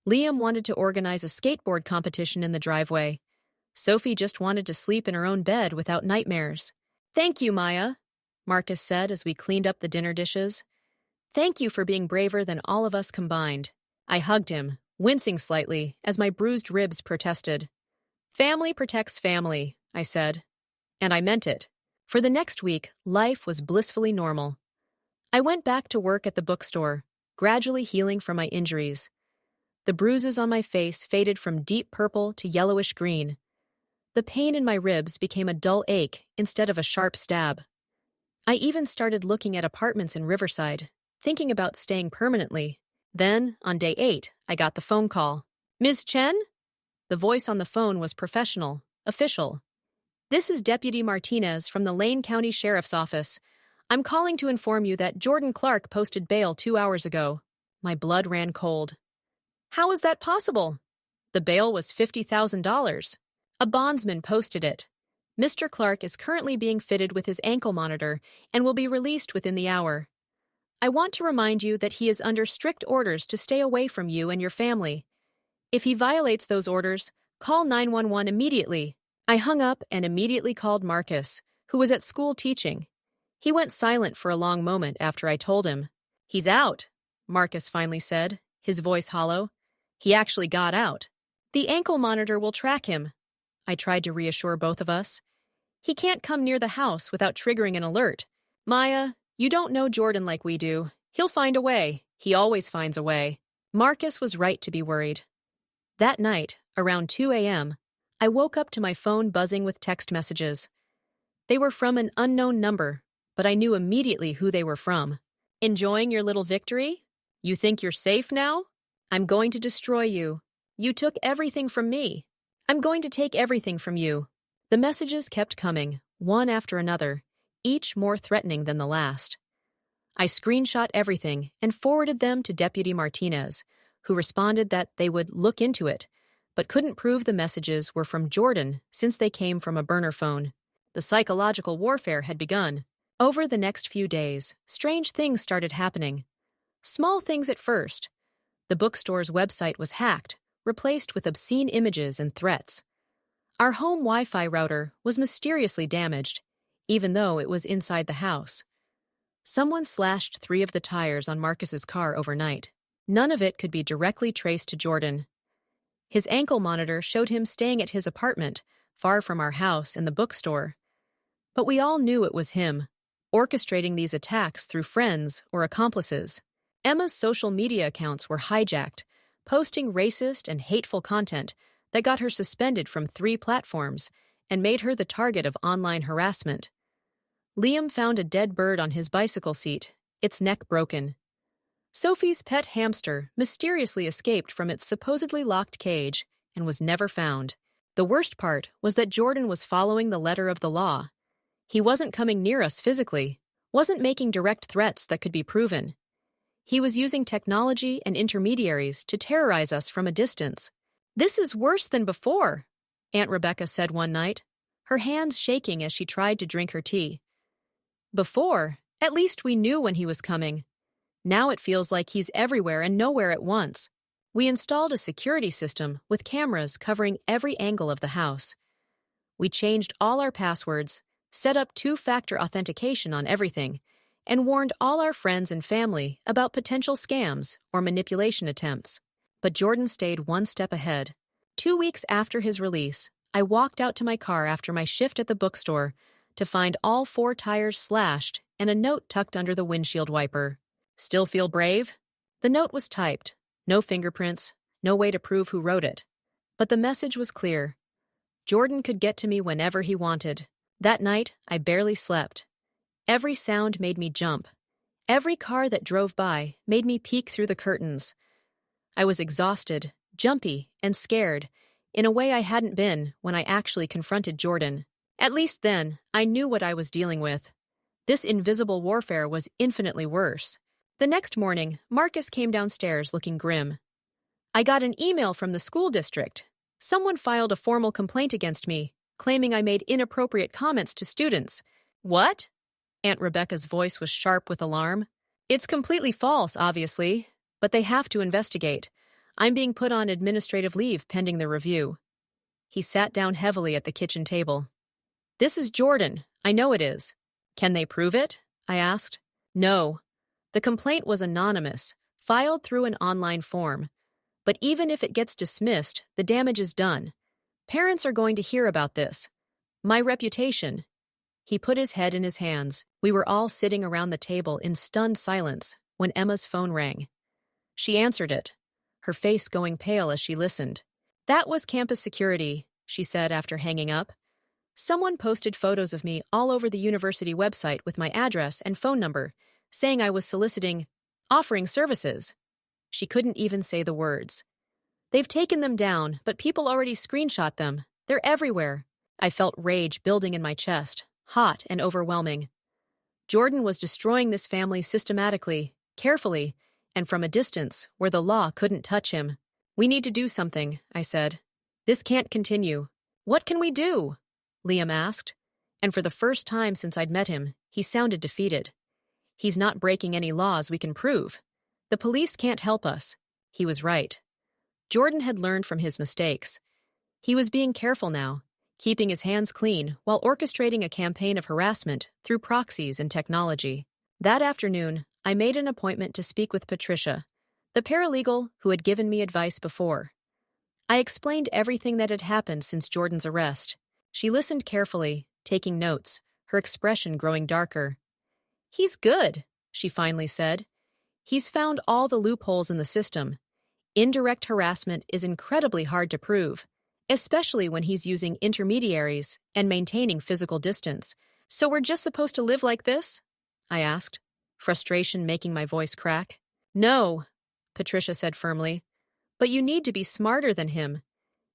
Liam wanted to organize a skateboard competition in the driveway. Sophie just wanted to sleep in her own bed without nightmares. "Thank you, Maya," Marcus said as we cleaned up the dinner dishes. "Thank you for being braver than all of us combined." I hugged him, wincing slightly as my bruised ribs protested. "Family protects family," I said. And I meant it. For the next week, life was blissfully normal. I went back to work at the bookstore, gradually healing from my injuries. The bruises on my face faded from deep purple to yellowish green. The pain in my ribs became a dull ache instead of a sharp stab. I even started looking at apartments in Riverside, thinking about staying permanently. Then, on day 8, I got the phone call. "Ms. Chen?" The voice on the phone was professional, official. "This is Deputy Martinez from the Lane County Sheriff's Office. I'm calling to inform you that Jordan Clark posted bail 2 hours ago." My blood ran cold. How is that possible? The bail was $50,000. A bondsman posted it. Mr. Clark is currently being fitted with his ankle monitor and will be released within the hour. I want to remind you that he is under strict orders to stay away from you and your family. If he violates those orders, call 911 immediately. I hung up and immediately called Marcus, who was at school teaching. He went silent for a long moment after I told him. "He's out," Marcus finally said, his voice hollow. "He actually got out. The ankle monitor will track him." I tried to reassure both of us. "He can't come near the house without triggering an alert. Maya, you don't know Jordan like we do. He'll find a way. He always finds a way." Marcus was right to be worried. That night, around 2 a.m., I woke up to my phone buzzing with text messages. They were from an unknown number, but I knew immediately who they were from. "Enjoying your little victory? You think you're safe now? I'm going to destroy you. You took everything from me. I'm going to take everything from you." The messages kept coming, one after another, each more threatening than the last. I screenshot everything and forwarded them to Deputy Martinez, who responded that they would look into it, but couldn't prove the messages were from Jordan since they came from a burner phone. The psychological warfare had begun. Over the next few days, strange things started happening. Small things at first. The bookstore's website was hacked, replaced with obscene images and threats. Our home Wi-Fi router was mysteriously damaged, even though it was inside the house. Someone slashed 3 of the tires on Marcus's car overnight. None of it could be directly traced to Jordan. His ankle monitor showed him staying at his apartment, far from our house and the bookstore. But we all knew it was him, orchestrating these attacks through friends or accomplices. Emma's social media accounts were hijacked, posting racist and hateful content that got her suspended from 3 platforms and made her the target of online harassment. Liam found a dead bird on his bicycle seat, its neck broken. Sophie's pet hamster mysteriously escaped from its supposedly locked cage and was never found. The worst part was that Jordan was following the letter of the law. He wasn't coming near us physically, wasn't making direct threats that could be proven. He was using technology and intermediaries to terrorize us from a distance. "This is worse than before," Aunt Rebecca said one night, her hands shaking as she tried to drink her tea. "Before, at least we knew when he was coming. Now it feels like he's everywhere and nowhere at once." We installed a security system with cameras covering every angle of the house. We changed all our passwords, set up 2-factor authentication on everything, and warned all our friends and family about potential scams or manipulation attempts. But Jordan stayed one step ahead. 2 weeks after his release, I walked out to my car after my shift at the bookstore to find all 4 tires slashed and a note tucked under the windshield wiper. "Still feel brave?" The note was typed. No fingerprints, no way to prove who wrote it. But the message was clear. Jordan could get to me whenever he wanted. That night, I barely slept. Every sound made me jump. Every car that drove by made me peek through the curtains. I was exhausted, jumpy, and scared, in a way I hadn't been when I actually confronted Jordan. At least then, I knew what I was dealing with. This invisible warfare was infinitely worse. The next morning, Marcus came downstairs looking grim. "I got an email from the school district. Someone filed a formal complaint against me, claiming I made inappropriate comments to students." "What?" Aunt Rebecca's voice was sharp with alarm. "It's completely false, obviously, but they have to investigate. I'm being put on administrative leave pending the review." He sat down heavily at the kitchen table. "This is Jordan. I know it is." "Can they prove it?" I asked. "No. The complaint was anonymous, filed through an online form. But even if it gets dismissed, the damage is done. Parents are going to hear about this. My reputation." He put his head in his hands. We were all sitting around the table in stunned silence when Emma's phone rang. She answered it, her face going pale as she listened. "That was campus security," she said after hanging up. "Someone posted photos of me all over the university website with my address and phone number, saying I was offering services." She couldn't even say the words. "They've taken them down, but people already screenshot them. They're everywhere." I felt rage building in my chest, hot and overwhelming. Jordan was destroying this family systematically, carefully, and from a distance where the law couldn't touch him. "We need to do something," I said. "This can't continue." "What can we do?" Liam asked, and for the first time since I'd met him, he sounded defeated. "He's not breaking any laws we can prove. The police can't help us." He was right. Jordan had learned from his mistakes. He was being careful now, keeping his hands clean while orchestrating a campaign of harassment through proxies and technology. That afternoon, I made an appointment to speak with Patricia, the paralegal who had given me advice before. I explained everything that had happened since Jordan's arrest. She listened carefully, taking notes, her expression growing darker. "He's good," she finally said. "He's found all the loopholes in the system. Indirect harassment is incredibly hard to prove, especially when he's using intermediaries and maintaining physical distance. So we're just supposed to live like this?" I asked, frustration making my voice crack. "No," Patricia said firmly. "But you need to be smarter than him.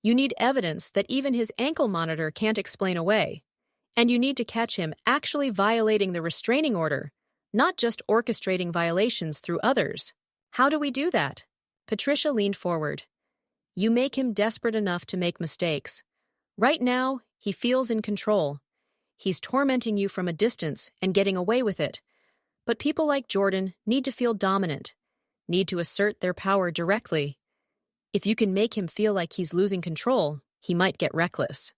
You need evidence that even his ankle monitor can't explain away. And you need to catch him actually violating the restraining order, not just orchestrating violations through others." "How do we do that?" Patricia leaned forward. "You make him desperate enough to make mistakes. Right now, he feels in control. He's tormenting you from a distance and getting away with it. But people like Jordan need to feel dominant, need to assert their power directly. If you can make him feel like he's losing control, he might get reckless."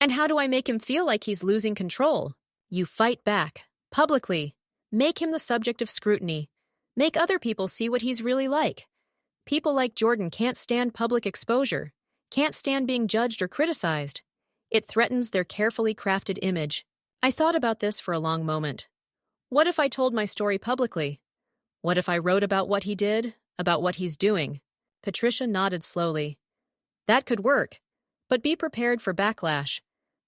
"And how do I make him feel like he's losing control?" "You fight back, publicly. Make him the subject of scrutiny. Make other people see what he's really like. People like Jordan can't stand public exposure, can't stand being judged or criticized. It threatens their carefully crafted image." I thought about this for a long moment. What if I told my story publicly? What if I wrote about what he did, about what he's doing? Patricia nodded slowly. "That could work, but be prepared for backlash.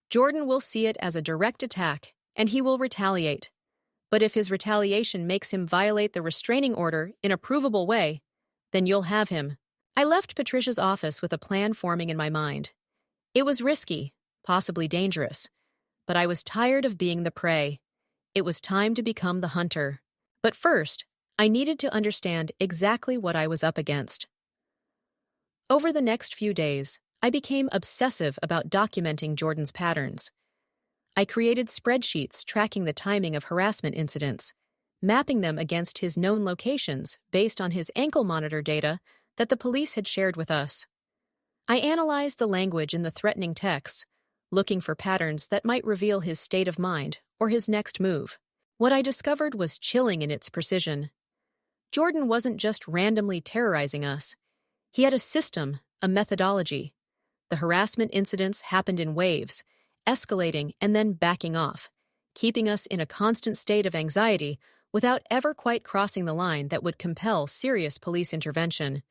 Jordan will see it as a direct attack, and he will retaliate. But if his retaliation makes him violate the restraining order in a provable way, then you'll have him." I left Patricia's office with a plan forming in my mind. It was risky, possibly dangerous, but I was tired of being the prey. It was time to become the hunter. But first, I needed to understand exactly what I was up against. Over the next few days, I became obsessive about documenting Jordan's patterns. I created spreadsheets tracking the timing of harassment incidents, mapping them against his known locations based on his ankle monitor data that the police had shared with us. I analyzed the language in the threatening texts, looking for patterns that might reveal his state of mind or his next move. What I discovered was chilling in its precision. Jordan wasn't just randomly terrorizing us. He had a system, a methodology. The harassment incidents happened in waves, escalating and then backing off, keeping us in a constant state of anxiety without ever quite crossing the line that would compel serious police intervention.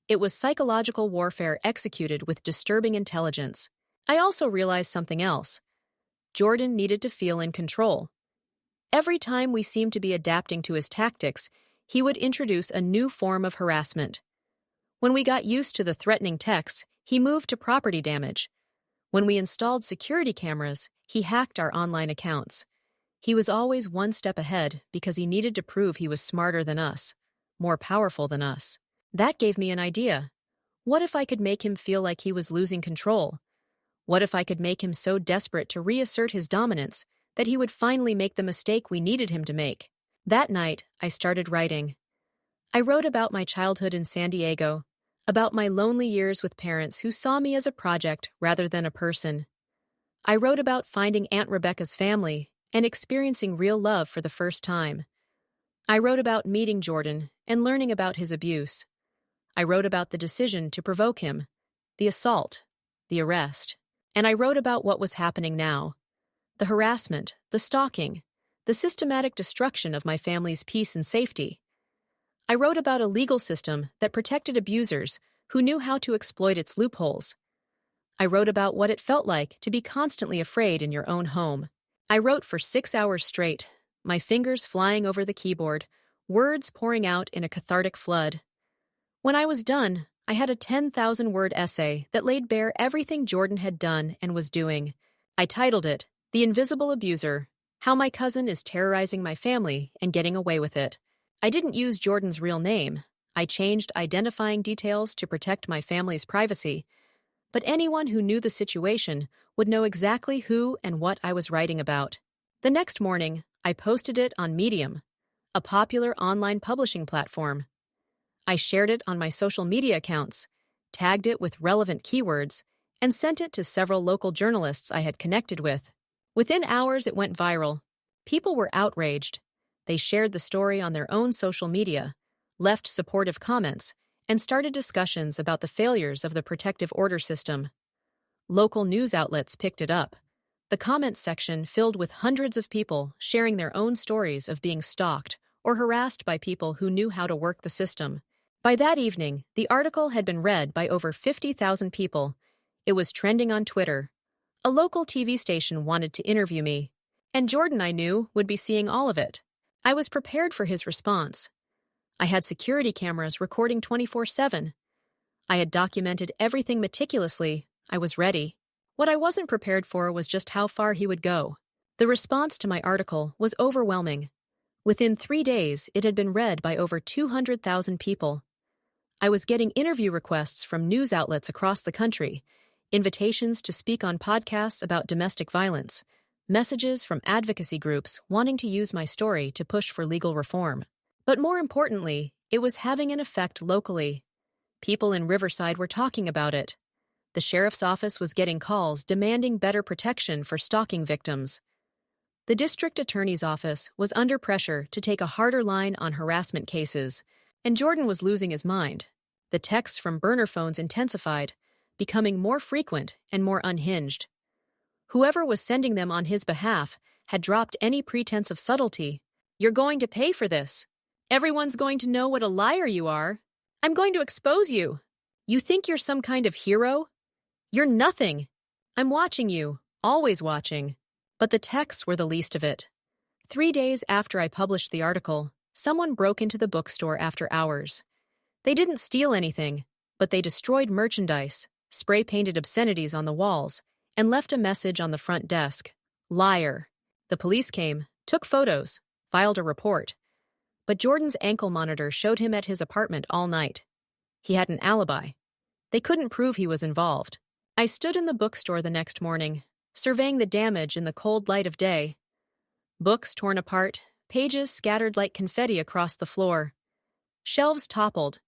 It was psychological warfare executed with disturbing intelligence. I also realized something else. Jordan needed to feel in control. Every time we seemed to be adapting to his tactics, he would introduce a new form of harassment. When we got used to the threatening texts, he moved to property damage. When we installed security cameras, he hacked our online accounts. He was always one step ahead because he needed to prove he was smarter than us, more powerful than us. That gave me an idea. What if I could make him feel like he was losing control? What if I could make him so desperate to reassert his dominance that he would finally make the mistake we needed him to make? That night, I started writing. I wrote about my childhood in San Diego, about my lonely years with parents who saw me as a project rather than a person. I wrote about finding Aunt Rebecca's family and experiencing real love for the first time. I wrote about meeting Jordan and learning about his abuse. I wrote about the decision to provoke him, the assault, the arrest. And I wrote about what was happening now. The harassment, the stalking, the systematic destruction of my family's peace and safety. I wrote about a legal system that protected abusers who knew how to exploit its loopholes. I wrote about what it felt like to be constantly afraid in your own home. I wrote for 6 hours straight, my fingers flying over the keyboard, words pouring out in a cathartic flood. When I was done, I had a 10,000-word essay that laid bare everything Jordan had done and was doing. I titled it, "The Invisible Abuser: How My Cousin is Terrorizing My Family and Getting Away with It." I didn't use Jordan's real name. I changed identifying details to protect my family's privacy. But anyone who knew the situation would know exactly who and what I was writing about. The next morning, I posted it on Medium, a popular online publishing platform. I shared it on my social media accounts, tagged it with relevant keywords, and sent it to several local journalists I had connected with. Within hours, it went viral. People were outraged. They shared the story on their own social media, left supportive comments, and started discussions about the failures of the protective order system. Local news outlets picked it up. The comments section filled with hundreds of people sharing their own stories of being stalked or harassed by people who knew how to work the system. By that evening, the article had been read by over 50,000 people. It was trending on Twitter. A local TV station wanted to interview me, and Jordan, I knew, would be seeing all of it. I was prepared for his response. I had security cameras recording 24/7. I had documented everything meticulously. I was ready. What I wasn't prepared for was just how far he would go. The response to my article was overwhelming. Within 3 days, it had been read by over 200,000 people. I was getting interview requests from news outlets across the country, invitations to speak on podcasts about domestic violence, messages from advocacy groups wanting to use my story to push for legal reform. But more importantly, it was having an effect locally. People in Riverside were talking about it. The sheriff's office was getting calls demanding better protection for stalking victims. The district attorney's office was under pressure to take a harder line on harassment cases, and Jordan was losing his mind. The texts from burner phones intensified, becoming more frequent and more unhinged. Whoever was sending them on his behalf had dropped any pretense of subtlety. "You're going to pay for this. Everyone's going to know what a liar you are. I'm going to expose you. You think you're some kind of hero? You're nothing. I'm watching you, always watching." But the texts were the least of it. 3 days after I published the article, someone broke into the bookstore after hours. They didn't steal anything, but they destroyed merchandise, spray-painted obscenities on the walls, and left a message on the front desk. "Liar." The police came, took photos, filed a report. But Jordan's ankle monitor showed him at his apartment all night. He had an alibi. They couldn't prove he was involved. I stood in the bookstore the next morning, surveying the damage in the cold light of day. Books torn apart, pages scattered like confetti across the floor. Shelves toppled,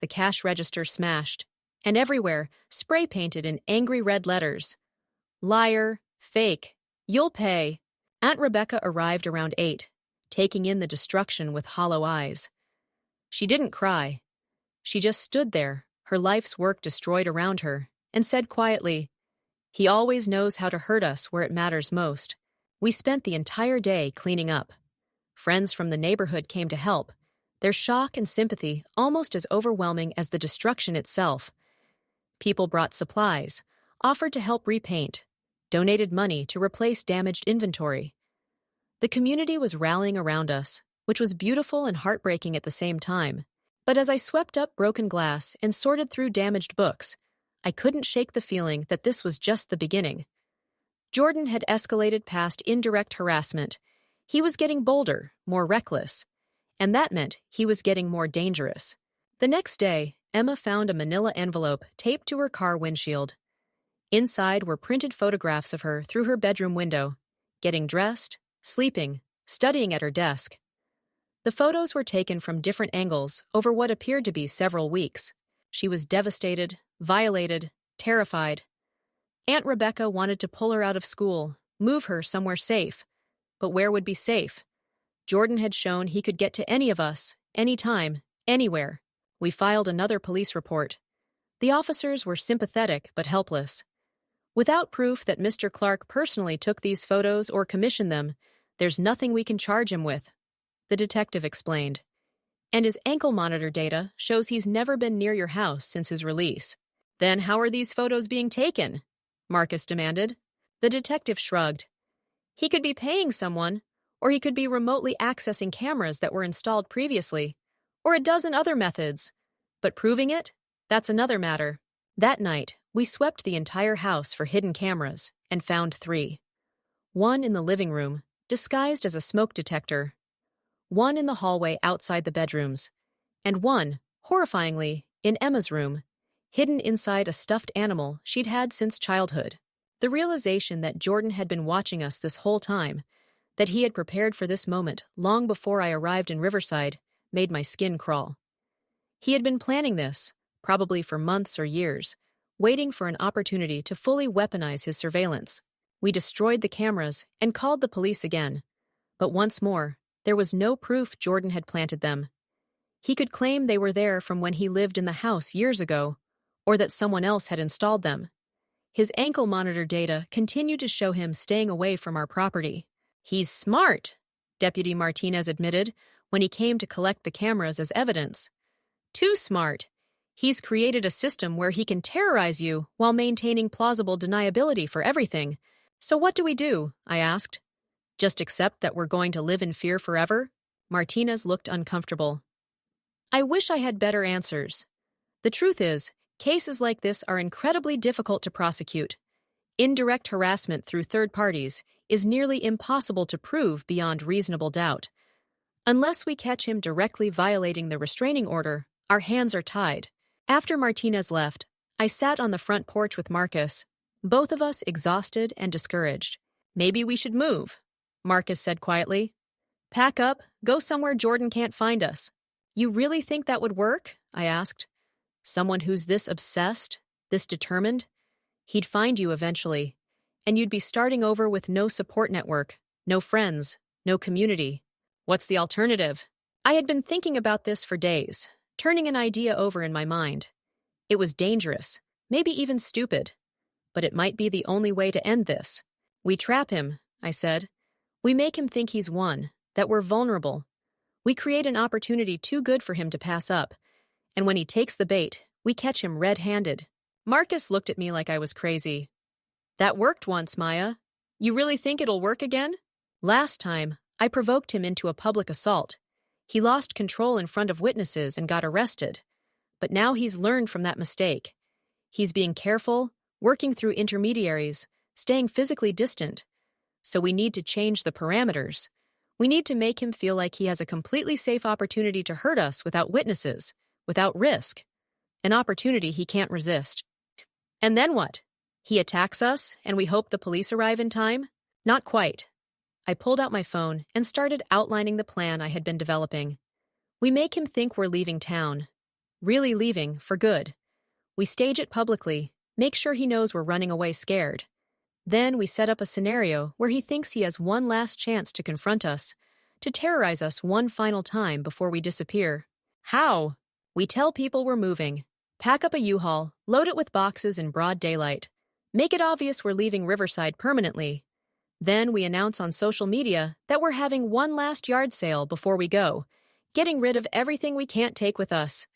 the cash register smashed, and everywhere spray-painted in angry red letters. "Liar, fake, you'll pay." Aunt Rebecca arrived around 8, taking in the destruction with hollow eyes. She didn't cry. She just stood there, her life's work destroyed around her, and said quietly, "He always knows how to hurt us where it matters most." We spent the entire day cleaning up. Friends from the neighborhood came to help, their shock and sympathy almost as overwhelming as the destruction itself. People brought supplies, offered to help repaint, donated money to replace damaged inventory. The community was rallying around us, which was beautiful and heartbreaking at the same time. But as I swept up broken glass and sorted through damaged books, I couldn't shake the feeling that this was just the beginning. Jordan had escalated past indirect harassment. He was getting bolder, more reckless, and that meant he was getting more dangerous. The next day, Emma found a manila envelope taped to her car windshield. Inside were printed photographs of her through her bedroom window, getting dressed, sleeping, studying at her desk. The photos were taken from different angles over what appeared to be several weeks. She was devastated, violated, terrified. Aunt Rebecca wanted to pull her out of school, move her somewhere safe. But where would be safe? Jordan had shown he could get to any of us, anytime, anywhere. We filed another police report. The officers were sympathetic but helpless. Without proof that Mr. Clark personally took these photos or commissioned them, there's nothing we can charge him with, the detective explained. And his ankle monitor data shows he's never been near your house since his release. Then how are these photos being taken? Marcus demanded. The detective shrugged. He could be paying someone, or he could be remotely accessing cameras that were installed previously, or a dozen other methods. But proving it? That's another matter. That night, we swept the entire house for hidden cameras and found 3. One in the living room, disguised as a smoke detector. One in the hallway outside the bedrooms. And one, horrifyingly, in Emma's room, hidden inside a stuffed animal she'd had since childhood. The realization that Jordan had been watching us this whole time, that he had prepared for this moment long before I arrived in Riverside, made my skin crawl. He had been planning this, probably for months or years, waiting for an opportunity to fully weaponize his surveillance. We destroyed the cameras and called the police again. But once more, there was no proof Jordan had planted them. He could claim they were there from when he lived in the house years ago, or that someone else had installed them. His ankle monitor data continued to show him staying away from our property. "He's smart," Deputy Martinez admitted when he came to collect the cameras as evidence. "Too smart. He's created a system where he can terrorize you while maintaining plausible deniability for everything. So what do?" I asked. "Just accept that we're going to live in fear forever?" Martinez looked uncomfortable. I wish I had better answers. The truth is, cases like this are incredibly difficult to prosecute. Indirect harassment through third parties is nearly impossible to prove beyond reasonable doubt. Unless we catch him directly violating the restraining order, our hands are tied. After Martinez left, I sat on the front porch with Marcus, both of us exhausted and discouraged. "Maybe we should move," Marcus said quietly. "Pack up, go somewhere Jordan can't find us." "You really think that would work?" I asked. "Someone who's this obsessed, this determined? He'd find you eventually, and you'd be starting over with no support network, no friends, no community. What's the alternative?" I had been thinking about this for days, turning an idea over in my mind. It was dangerous, maybe even stupid, but it might be the only way to end this. "We trap him," I said. "We make him think he's won, that we're vulnerable. We create an opportunity too good for him to pass up, and when he takes the bait, we catch him red-handed." Marcus looked at me like I was crazy. "That worked once, Maya. You really think it'll work again?" "Last time, I provoked him into a public assault. He lost control in front of witnesses and got arrested. But now he's learned from that mistake. He's being careful, working through intermediaries, staying physically distant. So we need to change the parameters. We need to make him feel like he has a completely safe opportunity to hurt us without witnesses, without risk. An opportunity he can't resist." "And then what? He attacks us, and we hope the police arrive in time?" "Not quite." I pulled out my phone and started outlining the plan I had been developing. We make him think we're leaving town. Really leaving, for good. We stage it publicly, make sure he knows we're running away scared. Then we set up a scenario where he thinks he has one last chance to confront us, to terrorize us one final time before we disappear. How? We tell people we're moving. Pack up a U-Haul, load it with boxes in broad daylight. Make it obvious we're leaving Riverside permanently. Then we announce on social media that we're having one last yard sale before we go, getting rid of everything we can't take with us.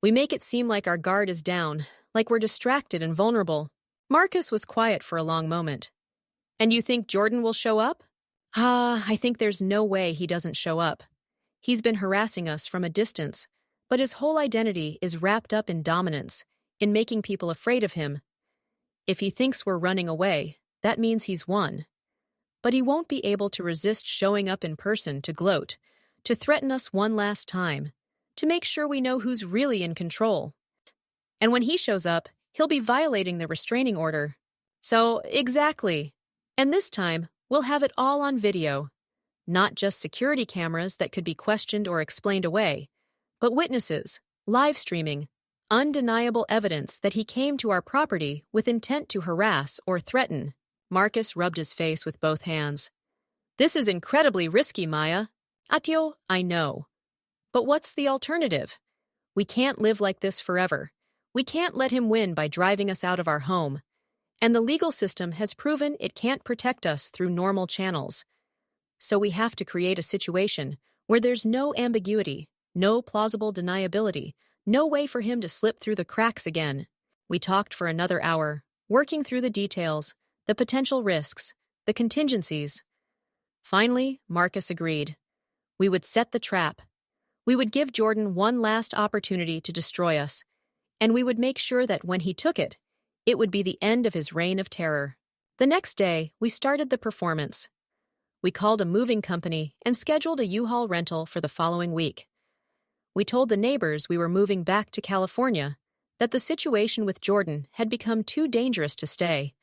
We make it seem like our guard is down, like we're distracted and vulnerable. Marcus was quiet for a long moment. "And you think Jordan will show up?" I think there's no way he doesn't show up. He's been harassing us from a distance, but his whole identity is wrapped up in dominance, in making people afraid of him. If he thinks we're running away, that means he's won. But he won't be able to resist showing up in person to gloat, to threaten us one last time, to make sure we know who's really in control. And when he shows up, he'll be violating the restraining order. So, exactly. And this time, we'll have it all on video. Not just security cameras that could be questioned or explained away, but witnesses, live streaming, undeniable evidence that he came to our property with intent to harass or threaten. Marcus rubbed his face with both hands. "This is incredibly risky, Maya." "Atio, I know. But what's the alternative? We can't live like this forever. We can't let him win by driving us out of our home. And the legal system has proven it can't protect us through normal channels. So we have to create a situation where there's no ambiguity, no plausible deniability, no way for him to slip through the cracks again." We talked for another hour, working through the details, the potential risks, the contingencies. Finally, Marcus agreed. We would set the trap. We would give Jordan one last opportunity to destroy us, and we would make sure that when he took it, it would be the end of his reign of terror. The next day, we started the performance. We called a moving company and scheduled a U-Haul rental for the following week. We told the neighbors we were moving back to California, that the situation with Jordan had become too dangerous to stay.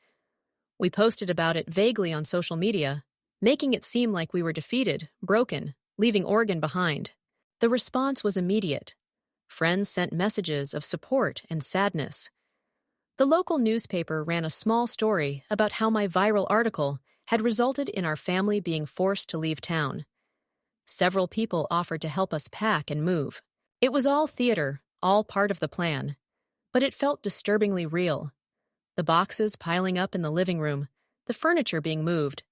We posted about it vaguely on social media, making it seem like we were defeated, broken, leaving Oregon behind. The response was immediate. Friends sent messages of support and sadness. The local newspaper ran a small story about how my viral article had resulted in our family being forced to leave town. Several people offered to help us pack and move. It was all theater, all part of the plan. But it felt disturbingly real. The boxes piling up in the living room, the furniture being moved,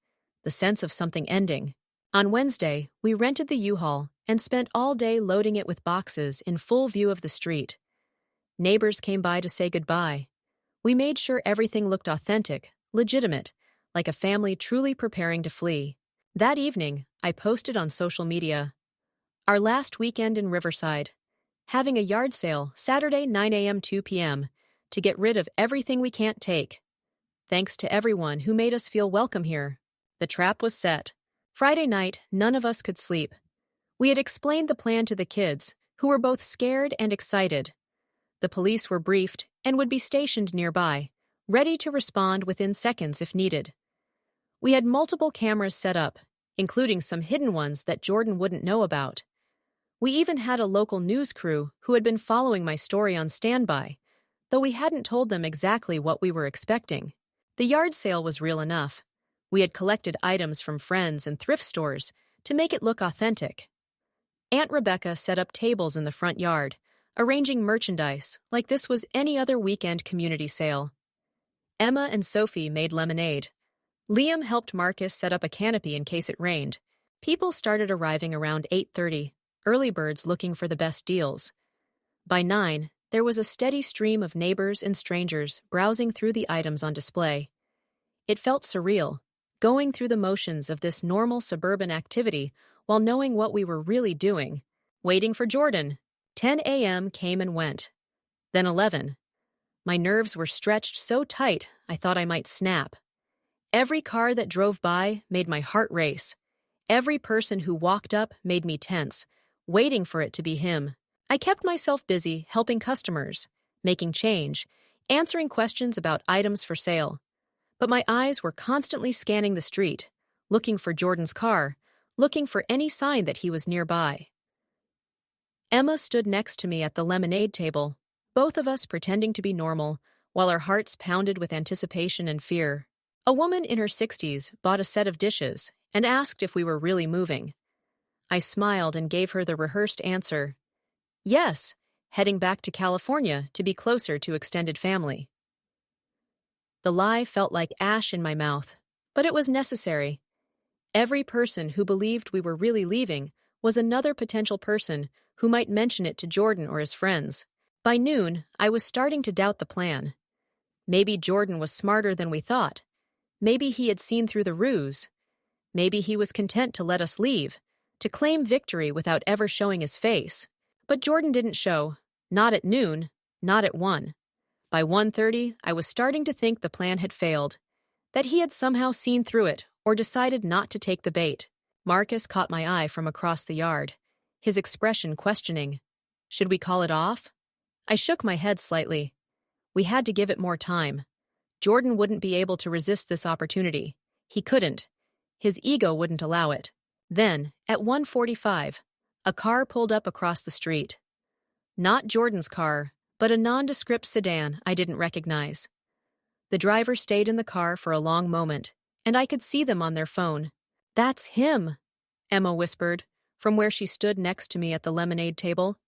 the sense of something ending. On Wednesday, we rented the U-Haul and spent all day loading it with boxes in full view of the street. Neighbors came by to say goodbye. We made sure everything looked authentic, legitimate, like a family truly preparing to flee. That evening, I posted on social media, "Our last weekend in Riverside. Having a yard sale Saturday 9 a.m. 2 p.m. to get rid of everything we can't take. Thanks to everyone who made us feel welcome here." The trap was set. Friday night, none of us could sleep. We had explained the plan to the kids, who were both scared and excited. The police were briefed and would be stationed nearby, ready to respond within seconds if needed. We had multiple cameras set up, including some hidden ones that Jordan wouldn't know about. We even had a local news crew who had been following my story on standby, though we hadn't told them exactly what we were expecting. The yard sale was real enough. We had collected items from friends and thrift stores to make it look authentic. Aunt Rebecca set up tables in the front yard, arranging merchandise like this was any other weekend community sale. Emma and Sophie made lemonade. Liam helped Marcus set up a canopy in case it rained. People started arriving around 8:30, early birds looking for the best deals. By 9, there was a steady stream of neighbors and strangers browsing through the items on display. It felt surreal, going through the motions of this normal suburban activity while knowing what we were really doing. Waiting for Jordan. 10 a.m. came and went. Then 11. My nerves were stretched so tight I thought I might snap. Every car that drove by made my heart race. Every person who walked up made me tense, waiting for it to be him. I kept myself busy helping customers, making change, answering questions about items for sale. But my eyes were constantly scanning the street, looking for Jordan's car, looking for any sign that he was nearby. Emma stood next to me at the lemonade table, both of us pretending to be normal, while our hearts pounded with anticipation and fear. A woman in her 60s bought a set of dishes and asked if we were really moving. I smiled and gave her the rehearsed answer. Yes, heading back to California to be closer to extended family. The lie felt like ash in my mouth, but it was necessary. Every person who believed we were really leaving was another potential person who might mention it to Jordan or his friends. By noon, I was starting to doubt the plan. Maybe Jordan was smarter than we thought. Maybe he had seen through the ruse. Maybe he was content to let us leave, to claim victory without ever showing his face. But Jordan didn't show. Not at noon, not at 1. By 1:30, I was starting to think the plan had failed, that he had somehow seen through it or decided not to take the bait. Marcus caught my eye from across the yard, his expression questioning. Should we call it off? I shook my head slightly. We had to give it more time. Jordan wouldn't be able to resist this opportunity. He couldn't. His ego wouldn't allow it. Then, at 1:45, a car pulled up across the street. Not Jordan's car, but a nondescript sedan I didn't recognize. The driver stayed in the car for a long moment, and I could see them on their phone. That's him, Emma whispered, from where she stood next to me at the lemonade table.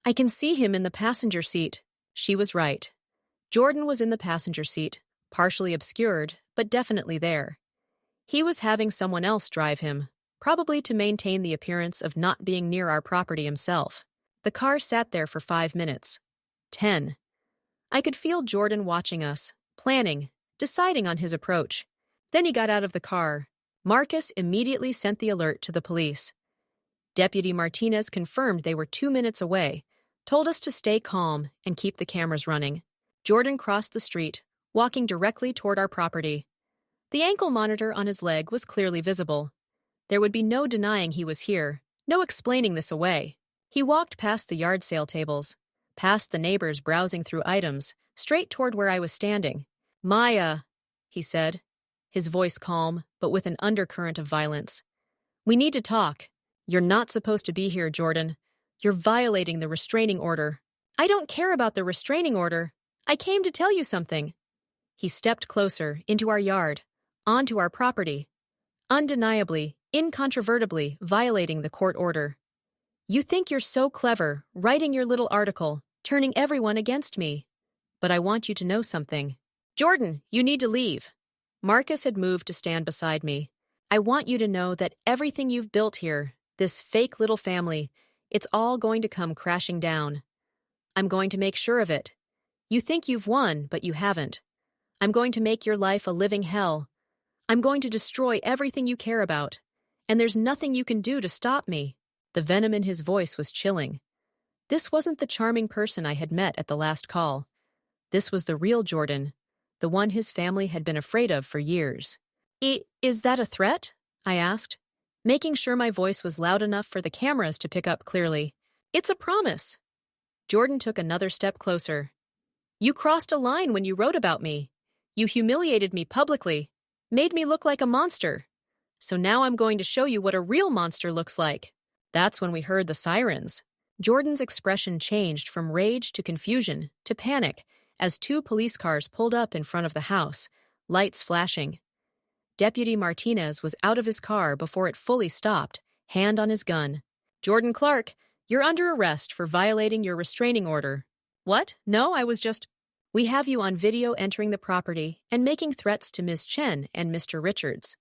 I can see him in the passenger seat. She was right. Jordan was in the passenger seat, partially obscured, but definitely there. He was having someone else drive him, probably to maintain the appearance of not being near our property himself. The car sat there for 5 minutes. 10. I could feel Jordan watching us, planning, deciding on his approach. Then he got out of the car. Marcus immediately sent the alert to the police. Deputy Martinez confirmed they were 2 minutes away, told us to stay calm and keep the cameras running. Jordan crossed the street, walking directly toward our property. The ankle monitor on his leg was clearly visible. There would be no denying he was here, no explaining this away. He walked past the yard sale tables, past the neighbors browsing through items, straight toward where I was standing. Maya, he said, his voice calm, but with an undercurrent of violence. We need to talk. You're not supposed to be here, Jordan. You're violating the restraining order. I don't care about the restraining order. I came to tell you something. He stepped closer, into our yard, onto our property, undeniably, incontrovertibly violating the court order. You think you're so clever, writing your little article, turning everyone against me. But I want you to know something. Jordan, you need to leave. Marcus had moved to stand beside me. I want you to know that everything you've built here, this fake little family, it's all going to come crashing down. I'm going to make sure of it. You think you've won, but you haven't. I'm going to make your life a living hell. I'm going to destroy everything you care about. And there's nothing you can do to stop me. The venom in his voice was chilling. This wasn't the charming person I had met at the last call. This was the real Jordan, the one his family had been afraid of for years. Is that a threat? I asked, making sure my voice was loud enough for the cameras to pick up clearly. It's a promise. Jordan took another step closer. You crossed a line when you wrote about me. You humiliated me publicly, made me look like a monster. So now I'm going to show you what a real monster looks like. That's when we heard the sirens. Jordan's expression changed from rage to confusion to panic as 2 police cars pulled up in front of the house, lights flashing. Deputy Martinez was out of his car before it fully stopped, hand on his gun. Jordan Clark, you're under arrest for violating your restraining order. What? No, I was just... We have you on video entering the property and making threats to Ms. Chen and Mr. Richards.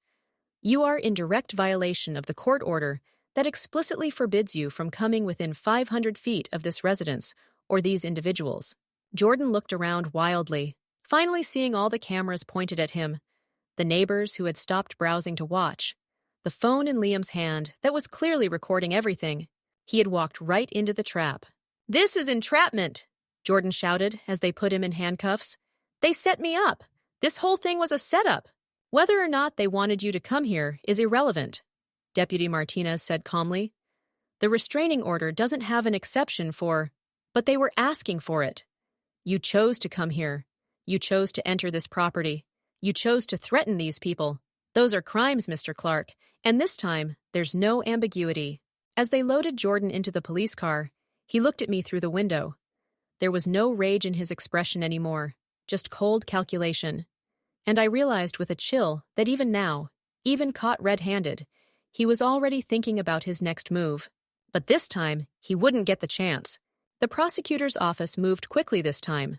You are in direct violation of the court order that explicitly forbids you from coming within 500 feet of this residence or these individuals. Jordan looked around wildly, finally seeing all the cameras pointed at him, the neighbors who had stopped browsing to watch, the phone in Liam's hand that was clearly recording everything. He had walked right into the trap. This is entrapment, Jordan shouted as they put him in handcuffs. They set me up. This whole thing was a setup. Whether or not they wanted you to come here is irrelevant, Deputy Martinez said calmly. The restraining order doesn't have an exception for, but they were asking for it. You chose to come here. You chose to enter this property. You chose to threaten these people. Those are crimes, Mr. Clark, and this time, there's no ambiguity. As they loaded Jordan into the police car, he looked at me through the window. There was no rage in his expression anymore, just cold calculation. And I realized with a chill that even now, even caught red-handed, he was already thinking about his next move. But this time, he wouldn't get the chance. The prosecutor's office moved quickly this time.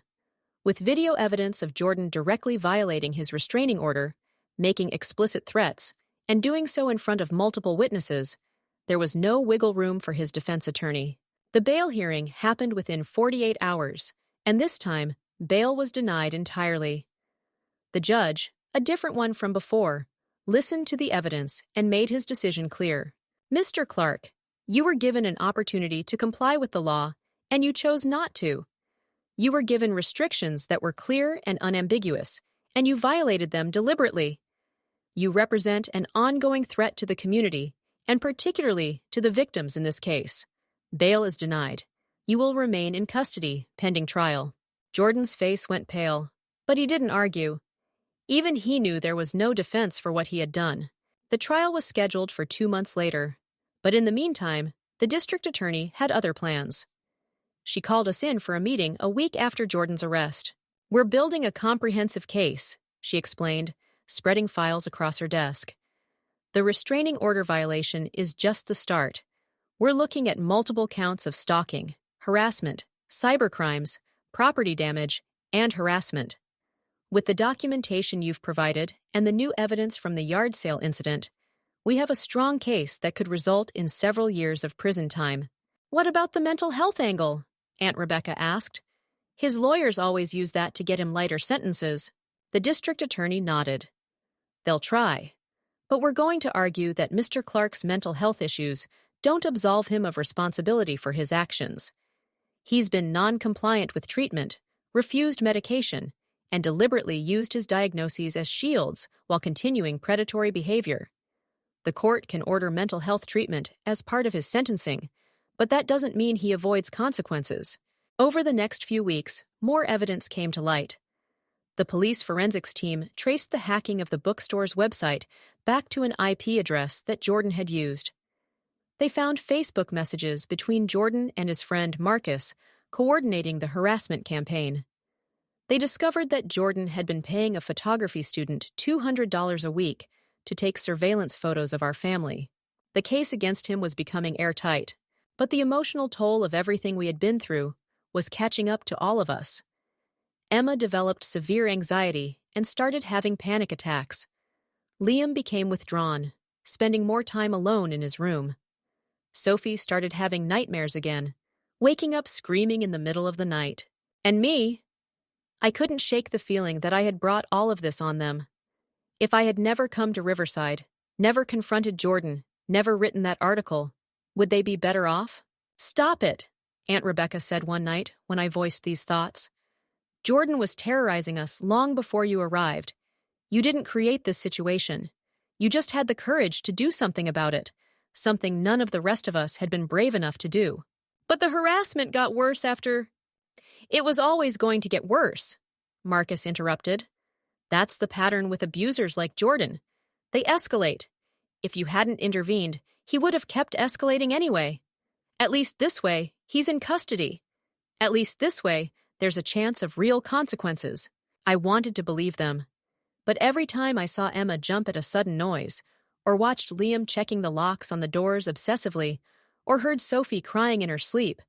With video evidence of Jordan directly violating his restraining order, making explicit threats, and doing so in front of multiple witnesses, there was no wiggle room for his defense attorney. The bail hearing happened within 48 hours, and this time, bail was denied entirely. The judge, a different one from before, listened to the evidence and made his decision clear. Mr. Clark, you were given an opportunity to comply with the law, and you chose not to. You were given restrictions that were clear and unambiguous, and you violated them deliberately. You represent an ongoing threat to the community, and particularly to the victims in this case. Bail is denied. You will remain in custody, pending trial. Jordan's face went pale, but he didn't argue. Even he knew there was no defense for what he had done. The trial was scheduled for 2 months later, but in the meantime, the district attorney had other plans. She called us in for a meeting a week after Jordan's arrest. We're building a comprehensive case, she explained, spreading files across her desk. The restraining order violation is just the start. We're looking at multiple counts of stalking, harassment, cybercrimes, property damage, and harassment. With the documentation you've provided and the new evidence from the yard sale incident, we have a strong case that could result in several years of prison time. What about the mental health angle? Aunt Rebecca asked. His lawyers always use that to get him lighter sentences. The district attorney nodded. They'll try. But we're going to argue that Mr. Clark's mental health issues don't absolve him of responsibility for his actions. He's been non-compliant with treatment, refused medication, and deliberately used his diagnoses as shields while continuing predatory behavior. The court can order mental health treatment as part of his sentencing, but that doesn't mean he avoids consequences. Over the next few weeks, more evidence came to light. The police forensics team traced the hacking of the bookstore's website back to an IP address that Jordan had used. They found Facebook messages between Jordan and his friend Marcus coordinating the harassment campaign. They discovered that Jordan had been paying a photography student $200 a week to take surveillance photos of our family. The case against him was becoming airtight, but the emotional toll of everything we had been through was catching up to all of us. Emma developed severe anxiety and started having panic attacks. Liam became withdrawn, spending more time alone in his room. Sophie started having nightmares again, waking up screaming in the middle of the night. And me? I couldn't shake the feeling that I had brought all of this on them. If I had never come to Riverside, never confronted Jordan, never written that article, would they be better off? "Stop it," Aunt Rebecca said one night when I voiced these thoughts. "Jordan was terrorizing us long before you arrived. You didn't create this situation. You just had the courage to do something about it, something none of the rest of us had been brave enough to do. But the harassment got worse after—" "It was always going to get worse," Marcus interrupted. "That's the pattern with abusers like Jordan. They escalate. If you hadn't intervened, he would have kept escalating anyway. At least this way, he's in custody. At least this way, there's a chance of real consequences." I wanted to believe them. But every time I saw Emma jump at a sudden noise, or watched Liam checking the locks on the doors obsessively, or heard Sophie crying in her sleep,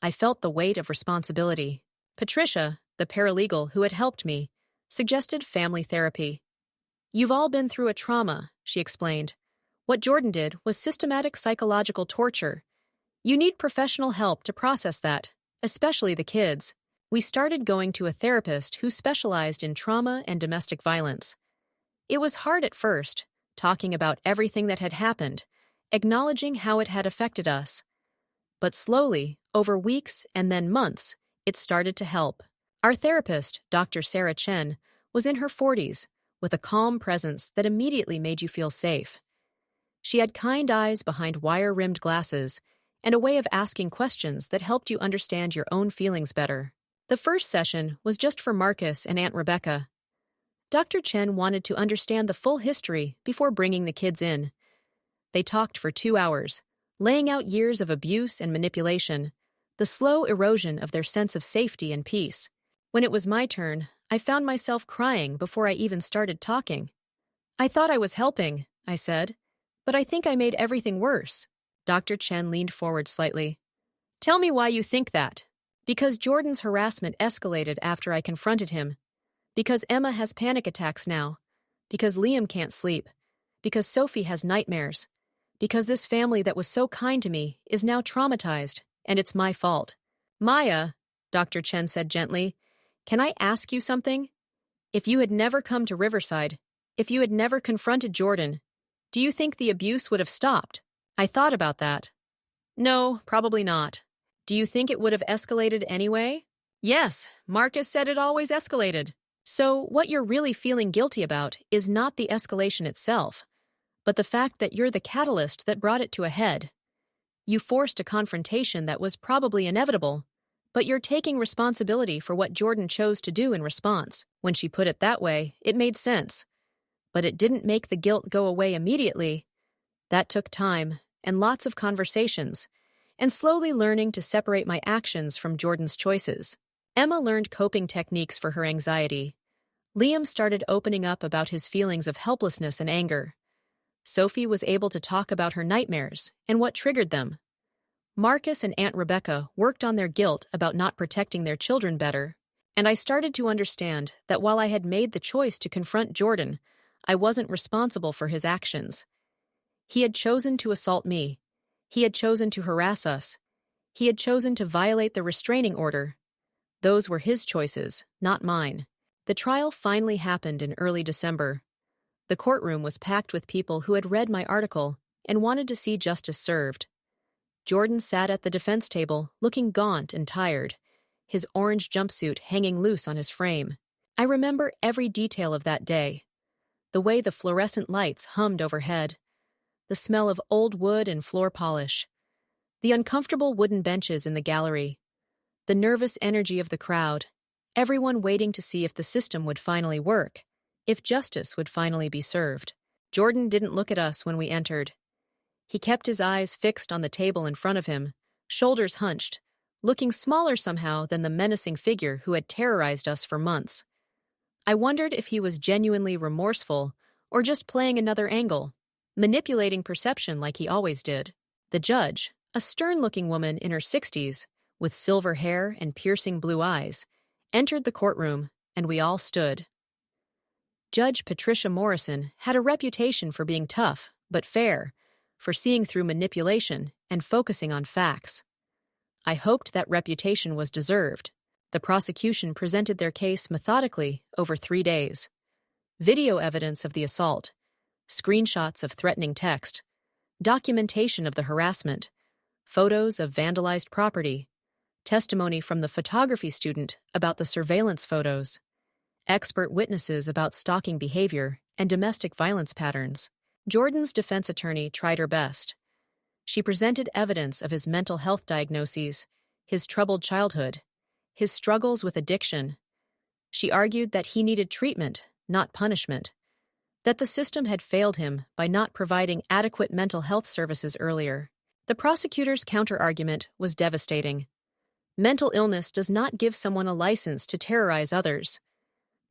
I felt the weight of responsibility. Patricia, the paralegal who had helped me, suggested family therapy. "You've all been through a trauma," she explained. "What Jordan did was systematic psychological torture. You need professional help to process that, especially the kids." We started going to a therapist who specialized in trauma and domestic violence. It was hard at first, talking about everything that had happened, acknowledging how it had affected us. But slowly, over weeks and then months, it started to help. Our therapist, Dr. Sarah Chen, was in her 40s, with a calm presence that immediately made you feel safe. She had kind eyes behind wire-rimmed glasses and a way of asking questions that helped you understand your own feelings better. The first session was just for Marcus and Aunt Rebecca. Dr. Chen wanted to understand the full history before bringing the kids in. They talked for 2 hours, laying out years of abuse and manipulation, the slow erosion of their sense of safety and peace. When it was my turn, I found myself crying before I even started talking. "I thought I was helping," I said, "but I think I made everything worse." Dr. Chen leaned forward slightly. "Tell me why you think that." "Because Jordan's harassment escalated after I confronted him. Because Emma has panic attacks now. Because Liam can't sleep. Because Sophie has nightmares. Because this family that was so kind to me is now traumatized, and it's my fault." "Maya," Dr. Chen said gently, "can I ask you something? If you had never come to Riverside, if you had never confronted Jordan, do you think the abuse would have stopped?" I thought about that. "No, probably not." "Do you think it would have escalated anyway?" "Yes, Marcus said it always escalated." "So what you're really feeling guilty about is not the escalation itself, but the fact that you're the catalyst that brought it to a head. You forced a confrontation that was probably inevitable, but you're taking responsibility for what Jordan chose to do in response." When she put it that way, it made sense. But it didn't make the guilt go away immediately. That took time and lots of conversations, and slowly learning to separate my actions from Jordan's choices. Emma learned coping techniques for her anxiety. Liam started opening up about his feelings of helplessness and anger. Sophie was able to talk about her nightmares and what triggered them. Marcus and Aunt Rebecca worked on their guilt about not protecting their children better, and I started to understand that while I had made the choice to confront Jordan, I wasn't responsible for his actions. He had chosen to assault me. He had chosen to harass us. He had chosen to violate the restraining order. Those were his choices, not mine. The trial finally happened in early December. The courtroom was packed with people who had read my article and wanted to see justice served. Jordan sat at the defense table, looking gaunt and tired, his orange jumpsuit hanging loose on his frame. I remember every detail of that day. The way the fluorescent lights hummed overhead, the smell of old wood and floor polish, the uncomfortable wooden benches in the gallery, the nervous energy of the crowd, everyone waiting to see if the system would finally work, if justice would finally be served. Jordan didn't look at us when we entered. He kept his eyes fixed on the table in front of him, shoulders hunched, looking smaller somehow than the menacing figure who had terrorized us for months. I wondered if he was genuinely remorseful or just playing another angle, manipulating perception like he always did. The judge, a stern-looking woman in her 60s, with silver hair and piercing blue eyes, entered the courtroom, and we all stood. Judge Patricia Morrison had a reputation for being tough, but fair, for seeing through manipulation and focusing on facts. I hoped that reputation was deserved. The prosecution presented their case methodically over 3 days. Video evidence of the assault, screenshots of threatening text, documentation of the harassment, photos of vandalized property, testimony from the photography student about the surveillance photos, expert witnesses about stalking behavior and domestic violence patterns. Jordan's defense attorney tried her best. She presented evidence of his mental health diagnoses, his troubled childhood, his struggles with addiction. She argued that he needed treatment, not punishment, that the system had failed him by not providing adequate mental health services earlier. The prosecutor's counterargument was devastating. Mental illness does not give someone a license to terrorize others.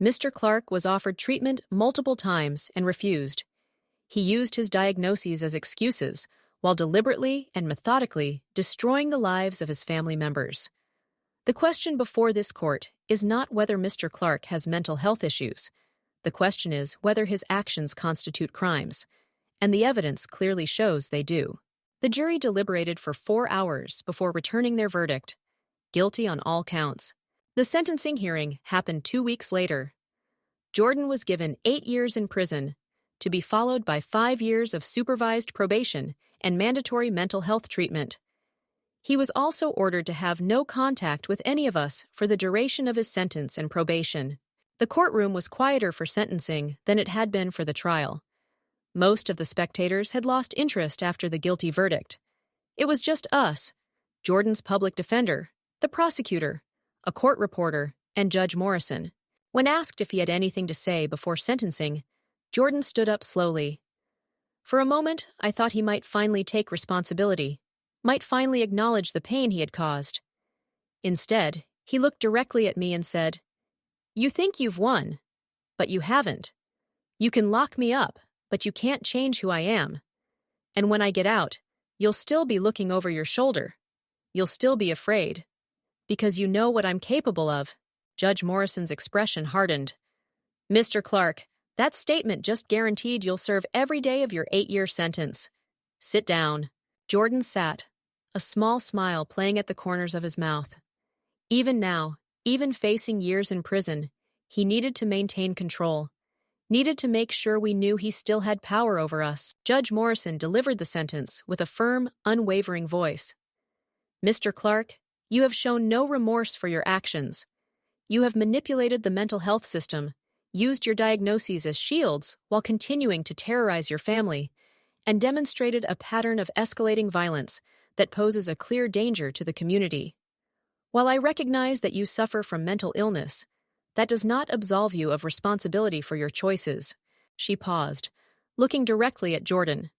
Mr. Clark was offered treatment multiple times and refused. He used his diagnoses as excuses while deliberately and methodically destroying the lives of his family members. The question before this court is not whether Mr. Clark has mental health issues. The question is whether his actions constitute crimes, and the evidence clearly shows they do. The jury deliberated for 4 hours before returning their verdict, guilty on all counts. The sentencing hearing happened 2 weeks later. Jordan was given 8 years in prison, to be followed by 5 years of supervised probation and mandatory mental health treatment. He was also ordered to have no contact with any of us for the duration of his sentence and probation. The courtroom was quieter for sentencing than it had been for the trial. Most of the spectators had lost interest after the guilty verdict. It was just us, Jordan's public defender, the prosecutor, a court reporter, and Judge Morrison. When asked if he had anything to say before sentencing, Jordan stood up slowly. For a moment, I thought he might finally take responsibility, might finally acknowledge the pain he had caused. Instead, he looked directly at me and said, "You think you've won, but you haven't. You can lock me up, but you can't change who I am. And when I get out, you'll still be looking over your shoulder. You'll still be afraid. Because you know what I'm capable of." Judge Morrison's expression hardened. "Mr. Clark, that statement just guaranteed you'll serve every day of your 8-year sentence. Sit down." Jordan sat, a small smile playing at the corners of his mouth. Even now, even facing years in prison, he needed to maintain control, needed to make sure we knew he still had power over us. Judge Morrison delivered the sentence with a firm, unwavering voice. "Mr. Clark, you have shown no remorse for your actions. You have manipulated the mental health system, used your diagnoses as shields while continuing to terrorize your family, and demonstrated a pattern of escalating violence that poses a clear danger to the community. While I recognize that you suffer from mental illness, that does not absolve you of responsibility for your choices." She paused, looking directly at Jordan.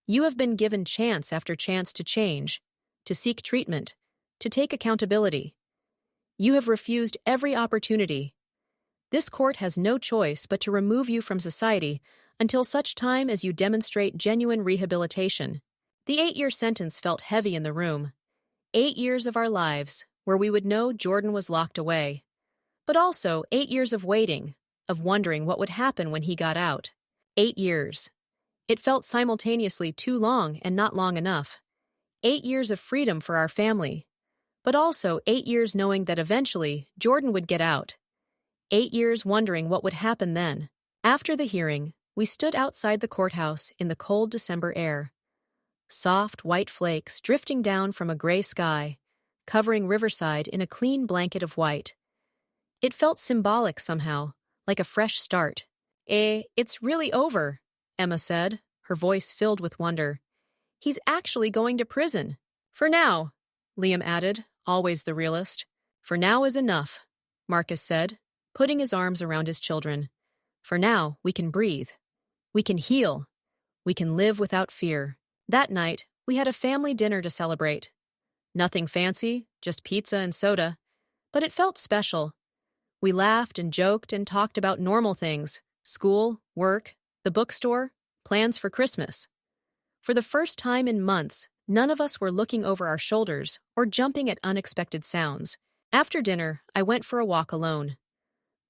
"You have been given chance after chance to change, to seek treatment, to take accountability. You have refused every opportunity. This court has no choice but to remove you from society until such time as you demonstrate genuine rehabilitation." The 8-year sentence felt heavy in the room. 8 years of our lives where we would know Jordan was locked away. But also 8 years of waiting, of wondering what would happen when he got out. 8 years. It felt simultaneously too long and not long enough. 8 years of freedom for our family. But also 8 years knowing that eventually Jordan would get out. 8 years wondering what would happen then. After the hearing, we stood outside the courthouse in the cold December air. Soft white flakes drifting down from a gray sky, covering Riverside in a clean blanket of white. It felt symbolic somehow, like a fresh start. It's really over," Emma said, her voice filled with wonder. "He's actually going to prison." "For now," Liam added, always the realist. "For now is enough," Marcus said, putting his arms around his children. "For now, we can breathe. We can heal. We can live without fear." That night, we had a family dinner to celebrate. Nothing fancy, just pizza and soda, but it felt special. We laughed and joked and talked about normal things: school, work, the bookstore, plans for Christmas. For the first time in months, none of us were looking over our shoulders or jumping at unexpected sounds. After dinner, I went for a walk alone.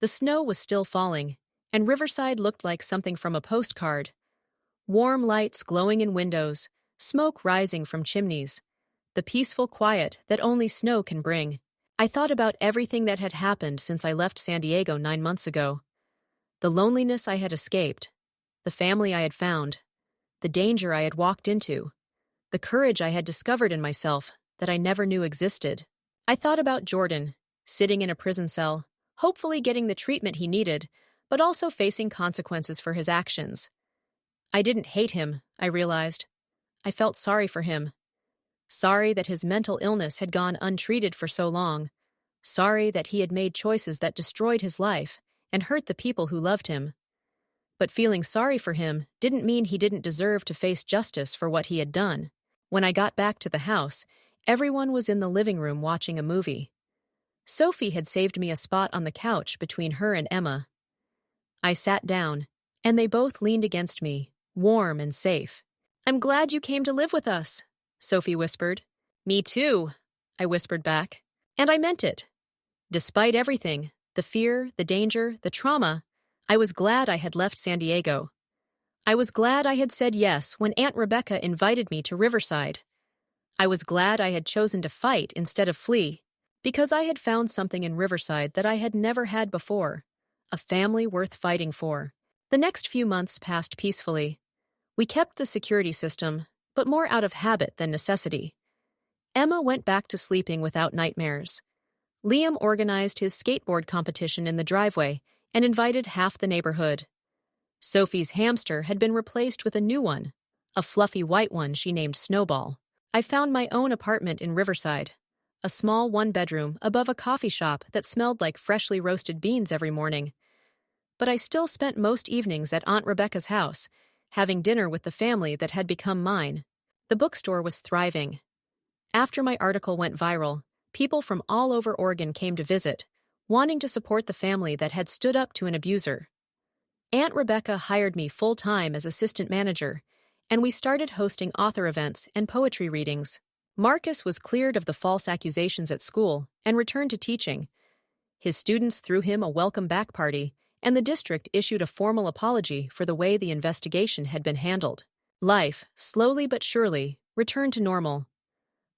The snow was still falling, and Riverside looked like something from a postcard. Warm lights glowing in windows, smoke rising from chimneys, the peaceful quiet that only snow can bring. I thought about everything that had happened since I left San Diego 9 months ago. The loneliness I had escaped, the family I had found, the danger I had walked into, the courage I had discovered in myself that I never knew existed. I thought about Jordan, sitting in a prison cell, hopefully getting the treatment he needed, but also facing consequences for his actions. I didn't hate him, I realized. I felt sorry for him. Sorry that his mental illness had gone untreated for so long. Sorry that he had made choices that destroyed his life and hurt the people who loved him. But feeling sorry for him didn't mean he didn't deserve to face justice for what he had done. When I got back to the house, everyone was in the living room watching a movie. Sophie had saved me a spot on the couch between her and Emma. I sat down, and they both leaned against me, warm and safe. "I'm glad you came to live with us," Sophie whispered. "Me too," I whispered back. And I meant it. Despite everything, the fear, the danger, the trauma, I was glad I had left San Diego. I was glad I had said yes when Aunt Rebecca invited me to Riverside. I was glad I had chosen to fight instead of flee, because I had found something in Riverside that I had never had before, a family worth fighting for. The next few months passed peacefully. We kept the security system, but more out of habit than necessity. Emma went back to sleeping without nightmares. Liam organized his skateboard competition in the driveway and invited half the neighborhood. Sophie's hamster had been replaced with a new one, a fluffy white one she named Snowball. I found my own apartment in Riverside, a small one-bedroom above a coffee shop that smelled like freshly roasted beans every morning. But I still spent most evenings at Aunt Rebecca's house, having dinner with the family that had become mine. The bookstore was thriving. After my article went viral, people from all over Oregon came to visit, wanting to support the family that had stood up to an abuser. Aunt Rebecca hired me full-time as assistant manager, and we started hosting author events and poetry readings. Marcus was cleared of the false accusations at school and returned to teaching. His students threw him a welcome-back party, and the district issued a formal apology for the way the investigation had been handled. Life, slowly but surely, returned to normal.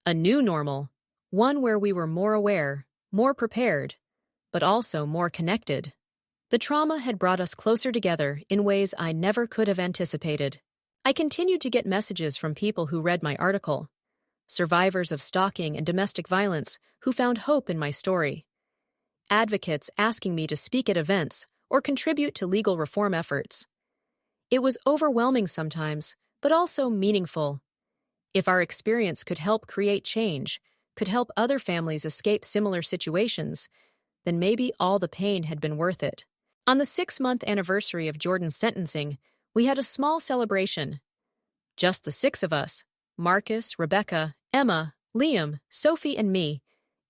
A new normal, one where we were more aware, more prepared, but also more connected. The trauma had brought us closer together in ways I never could have anticipated. I continued to get messages from people who read my article, survivors of stalking and domestic violence who found hope in my story, advocates asking me to speak at events or contribute to legal reform efforts. It was overwhelming sometimes, but also meaningful. If our experience could help create change, could help other families escape similar situations, then maybe all the pain had been worth it. On the 6-month anniversary of Jordan's sentencing, we had a small celebration. Just the 6 of us, Marcus, Rebecca, Emma, Liam, Sophie, and me,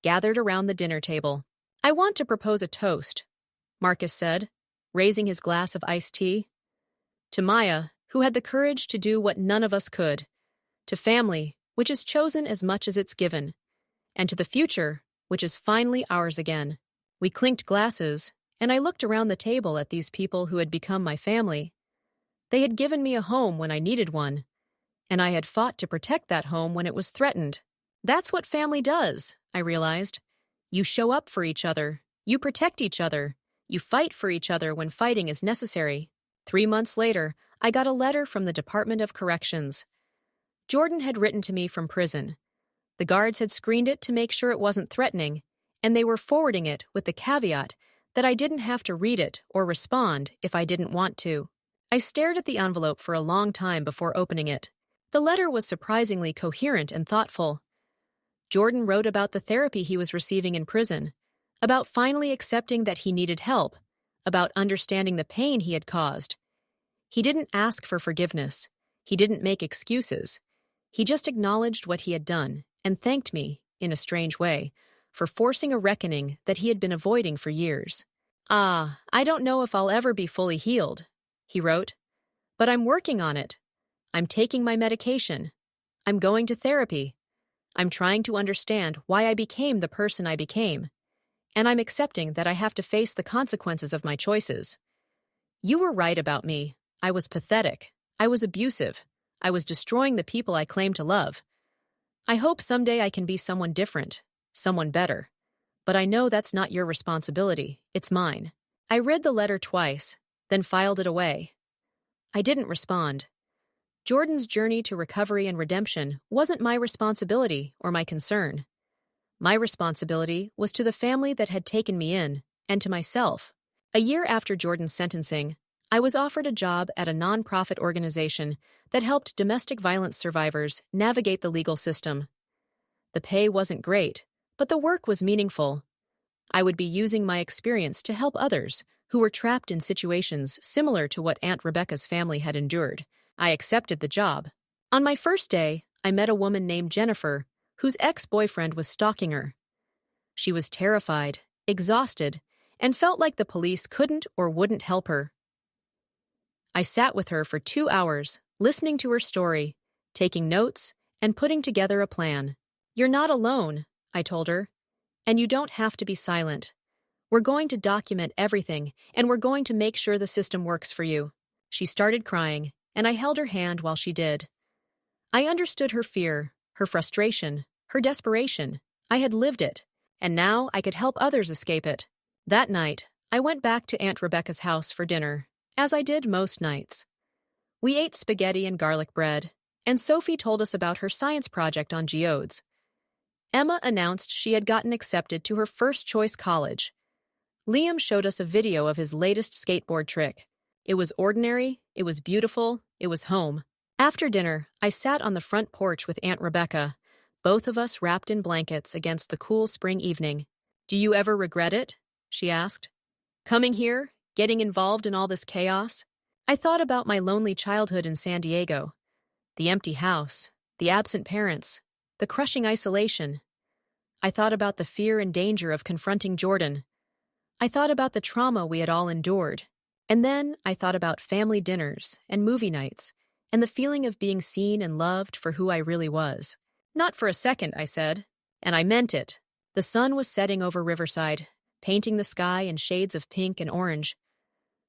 gathered around the dinner table. "I want to propose a toast," Marcus said, raising his glass of iced tea. "To Maya, who had the courage to do what none of us could. To family, which is chosen as much as it's given. And to the future, which is finally ours again." We clinked glasses, and I looked around the table at these people who had become my family. They had given me a home when I needed one, and I had fought to protect that home when it was threatened. That's what family does, I realized. You show up for each other, you protect each other, you fight for each other when fighting is necessary. 3 months later, I got a letter from the Department of Corrections. Jordan had written to me from prison. The guards had screened it to make sure it wasn't threatening, and they were forwarding it with the caveat that I didn't have to read it or respond if I didn't want to. I stared at the envelope for a long time before opening it. The letter was surprisingly coherent and thoughtful. Jordan wrote about the therapy he was receiving in prison, about finally accepting that he needed help, about understanding the pain he had caused. He didn't ask for forgiveness. He didn't make excuses. He just acknowledged what he had done and thanked me in a strange way, for forcing a reckoning that he had been avoiding for years. I don't know if I'll ever be fully healed, he wrote, but I'm working on it. I'm taking my medication. I'm going to therapy. I'm trying to understand why I became the person I became. And I'm accepting that I have to face the consequences of my choices. You were right about me. I was pathetic. I was abusive. I was destroying the people I claim to love. I hope someday I can be someone different, someone better. But I know that's not your responsibility, it's mine. I read the letter twice, then filed it away. I didn't respond. Jordan's journey to recovery and redemption wasn't my responsibility or my concern. My responsibility was to the family that had taken me in, and to myself. A year after Jordan's sentencing, I was offered a job at a nonprofit organization that helped domestic violence survivors navigate the legal system. The pay wasn't great, but the work was meaningful. I would be using my experience to help others who were trapped in situations similar to what Aunt Rebecca's family had endured. I accepted the job. On my first day, I met a woman named Jennifer, whose ex-boyfriend was stalking her. She was terrified, exhausted, and felt like the police couldn't or wouldn't help her. I sat with her for 2 hours, listening to her story, taking notes, and putting together a plan. "You're not alone," I told her, "and you don't have to be silent. We're going to document everything, and we're going to make sure the system works for you." She started crying, and I held her hand while she did. I understood her fear, her frustration, her desperation. I had lived it, and now I could help others escape it. That night, I went back to Aunt Rebecca's house for dinner, as I did most nights. We ate spaghetti and garlic bread, and Sophie told us about her science project on geodes. Emma announced she had gotten accepted to her first-choice college. Liam showed us a video of his latest skateboard trick. It was ordinary, it was beautiful, it was home. After dinner, I sat on the front porch with Aunt Rebecca, both of us wrapped in blankets against the cool spring evening. "Do you ever regret it?" she asked. "Coming here, getting involved in all this chaos?" I thought about my lonely childhood in San Diego. The empty house, the absent parents, the crushing isolation. I thought about the fear and danger of confronting Jordan. I thought about the trauma we had all endured. And then I thought about family dinners and movie nights, and the feeling of being seen and loved for who I really was. "Not for a second," I said, and I meant it. The sun was setting over Riverside, painting the sky in shades of pink and orange.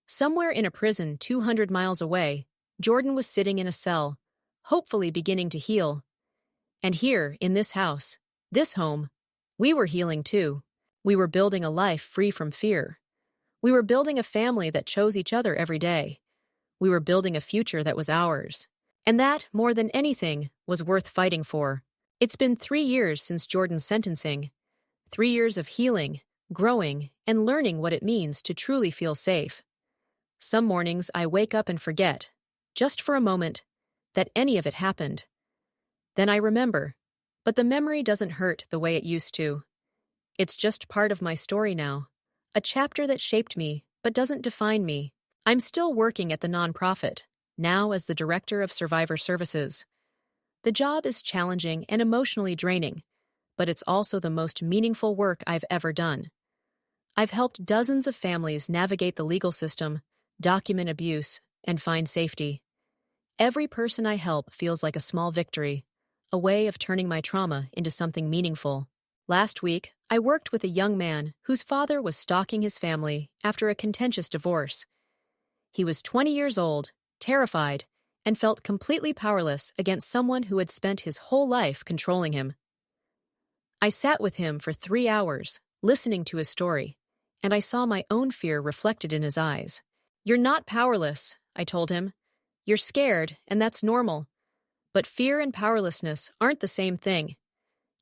Somewhere in a prison 200 miles away, Jordan was sitting in a cell, hopefully beginning to heal. And here, in this house, this home, we were healing too. We were building a life free from fear. We were building a family that chose each other every day. We were building a future that was ours. And that, more than anything, was worth fighting for. It's been 3 years since Jordan's sentencing. 3 years of healing, growing, and learning what it means to truly feel safe. Some mornings I wake up and forget, just for a moment, that any of it happened. Then I remember, but the memory doesn't hurt the way it used to. It's just part of my story now, a chapter that shaped me but doesn't define me. I'm still working at the nonprofit, now as the Director of Survivor Services. The job is challenging and emotionally draining, but it's also the most meaningful work I've ever done. I've helped dozens of families navigate the legal system, document abuse, and find safety. Every person I help feels like a small victory, a way of turning my trauma into something meaningful. Last week, I worked with a young man whose father was stalking his family after a contentious divorce. He was 20 years old, terrified, and felt completely powerless against someone who had spent his whole life controlling him. I sat with him for 3 hours, listening to his story, and I saw my own fear reflected in his eyes. "You're not powerless," I told him. "You're scared, and that's normal. But fear and powerlessness aren't the same thing.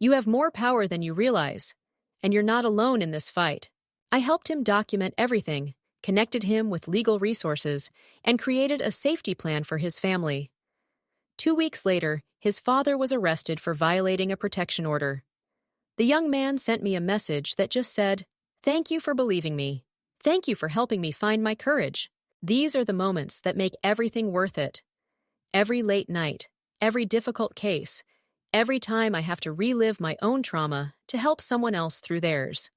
You have more power than you realize, and you're not alone in this fight." I helped him document everything, connected him with legal resources, and created a safety plan for his family. 2 weeks later, his father was arrested for violating a protection order. The young man sent me a message that just said, "Thank you for believing me. Thank you for helping me find my courage." These are the moments that make everything worth it. Every late night, every difficult case, Every time I have to relive my own trauma to help someone else through theirs.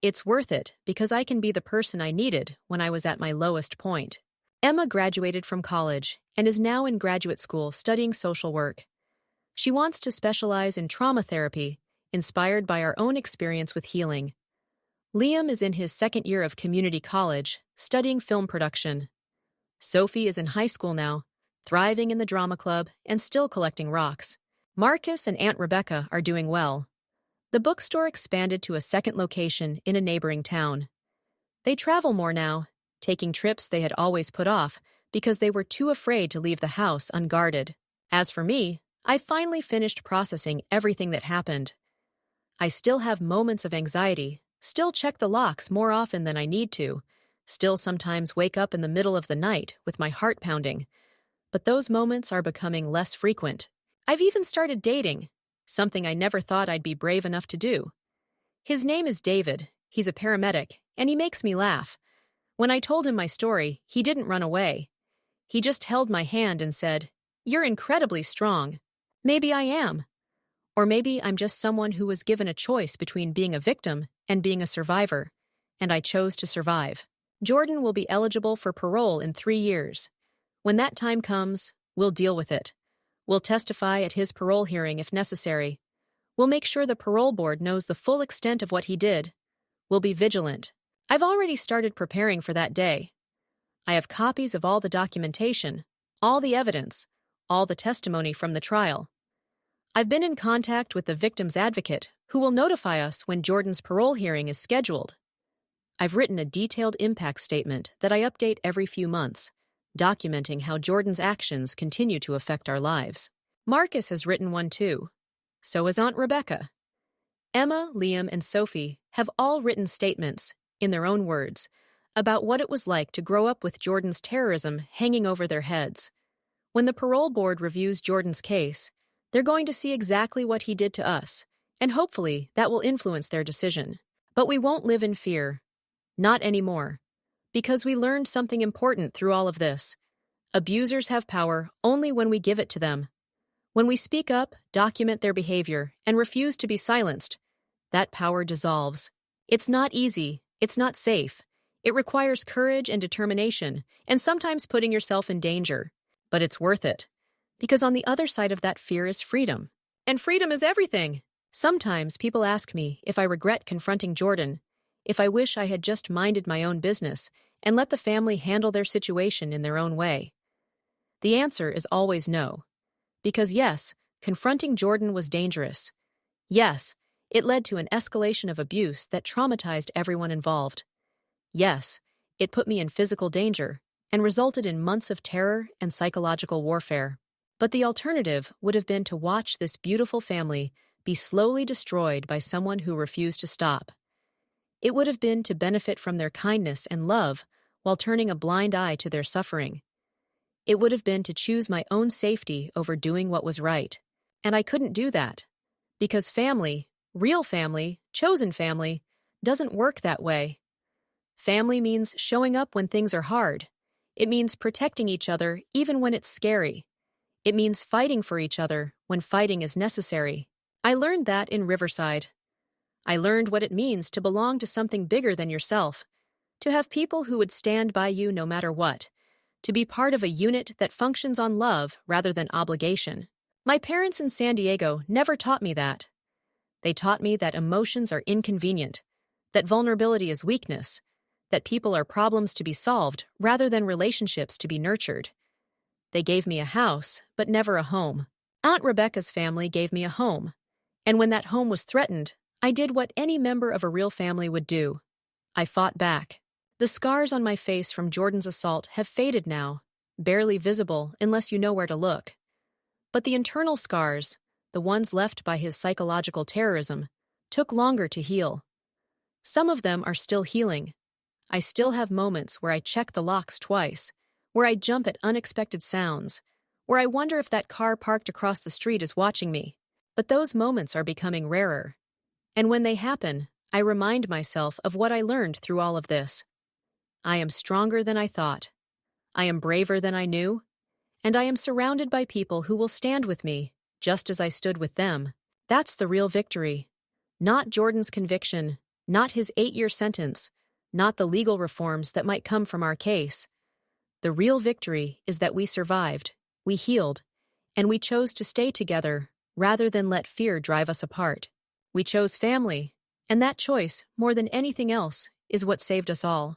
It's worth it because I can be the person I needed when I was at my lowest point. Emma graduated from college and is now in graduate school studying social work. She wants to specialize in trauma therapy, inspired by our own experience with healing. Liam is in his second year of community college, studying film production. Sophie is in high school now, thriving in the drama club and still collecting rocks. Marcus and Aunt Rebecca are doing well. The bookstore expanded to a second location in a neighboring town. They travel more now, taking trips they had always put off because they were too afraid to leave the house unguarded. As for me, I finally finished processing everything that happened. I still have moments of anxiety, still check the locks more often than I need to, still sometimes wake up in the middle of the night with my heart pounding. But those moments are becoming less frequent. I've even started dating, something I never thought I'd be brave enough to do. His name is David, he's a paramedic, and he makes me laugh. When I told him my story, he didn't run away. He just held my hand and said, "You're incredibly strong." Maybe I am. Or maybe I'm just someone who was given a choice between being a victim and being a survivor, and I chose to survive. Jordan will be eligible for parole in 3 years. When that time comes, we'll deal with it. We'll testify at his parole hearing if necessary. We'll make sure the parole board knows the full extent of what he did. We'll be vigilant. I've already started preparing for that day. I have copies of all the documentation, all the evidence, all the testimony from the trial. I've been in contact with the victim's advocate, who will notify us when Jordan's parole hearing is scheduled. I've written a detailed impact statement that I update every few months, documenting how Jordan's actions continue to affect our lives. Marcus has written one too. So has Aunt Rebecca. Emma, Liam, and Sophie have all written statements, in their own words, about what it was like to grow up with Jordan's terrorism hanging over their heads. When the parole board reviews Jordan's case, they're going to see exactly what he did to us, and hopefully that will influence their decision. But we won't live in fear. Not anymore. Because we learned something important through all of this. Abusers have power only when we give it to them. When we speak up, document their behavior, and refuse to be silenced, that power dissolves. It's not easy. It's not safe. It requires courage and determination, and sometimes putting yourself in danger. But it's worth it. Because on the other side of that fear is freedom. And freedom is everything. Sometimes people ask me if I regret confronting Jordan, if I wish I had just minded my own business and let the family handle their situation in their own way. The answer is always no. Because yes, confronting Jordan was dangerous. Yes, it led to an escalation of abuse that traumatized everyone involved. Yes, it put me in physical danger and resulted in months of terror and psychological warfare. But the alternative would have been to watch this beautiful family be slowly destroyed by someone who refused to stop. It would have been to benefit from their kindness and love while turning a blind eye to their suffering. It would have been to choose my own safety over doing what was right. And I couldn't do that. Because family, real family, chosen family, doesn't work that way. Family means showing up when things are hard. It means protecting each other even when it's scary. It means fighting for each other when fighting is necessary. I learned that in Riverside. I learned what it means to belong to something bigger than yourself, to have people who would stand by you no matter what, to be part of a unit that functions on love rather than obligation. My parents in San Diego never taught me that. They taught me that emotions are inconvenient, that vulnerability is weakness, that people are problems to be solved rather than relationships to be nurtured. They gave me a house, but never a home. Aunt Rebecca's family gave me a home, and when that home was threatened, I did what any member of a real family would do. I fought back. The scars on my face from Jordan's assault have faded now, barely visible unless you know where to look. But the internal scars, the ones left by his psychological terrorism, took longer to heal. Some of them are still healing. I still have moments where I check the locks twice, where I jump at unexpected sounds, where I wonder if that car parked across the street is watching me. But those moments are becoming rarer. And when they happen, I remind myself of what I learned through all of this. I am stronger than I thought. I am braver than I knew. And I am surrounded by people who will stand with me, just as I stood with them. That's the real victory. Not Jordan's conviction, not his 8-year sentence, not the legal reforms that might come from our case. The real victory is that we survived, we healed, and we chose to stay together rather than let fear drive us apart. We chose family, and that choice, more than anything else, is what saved us all.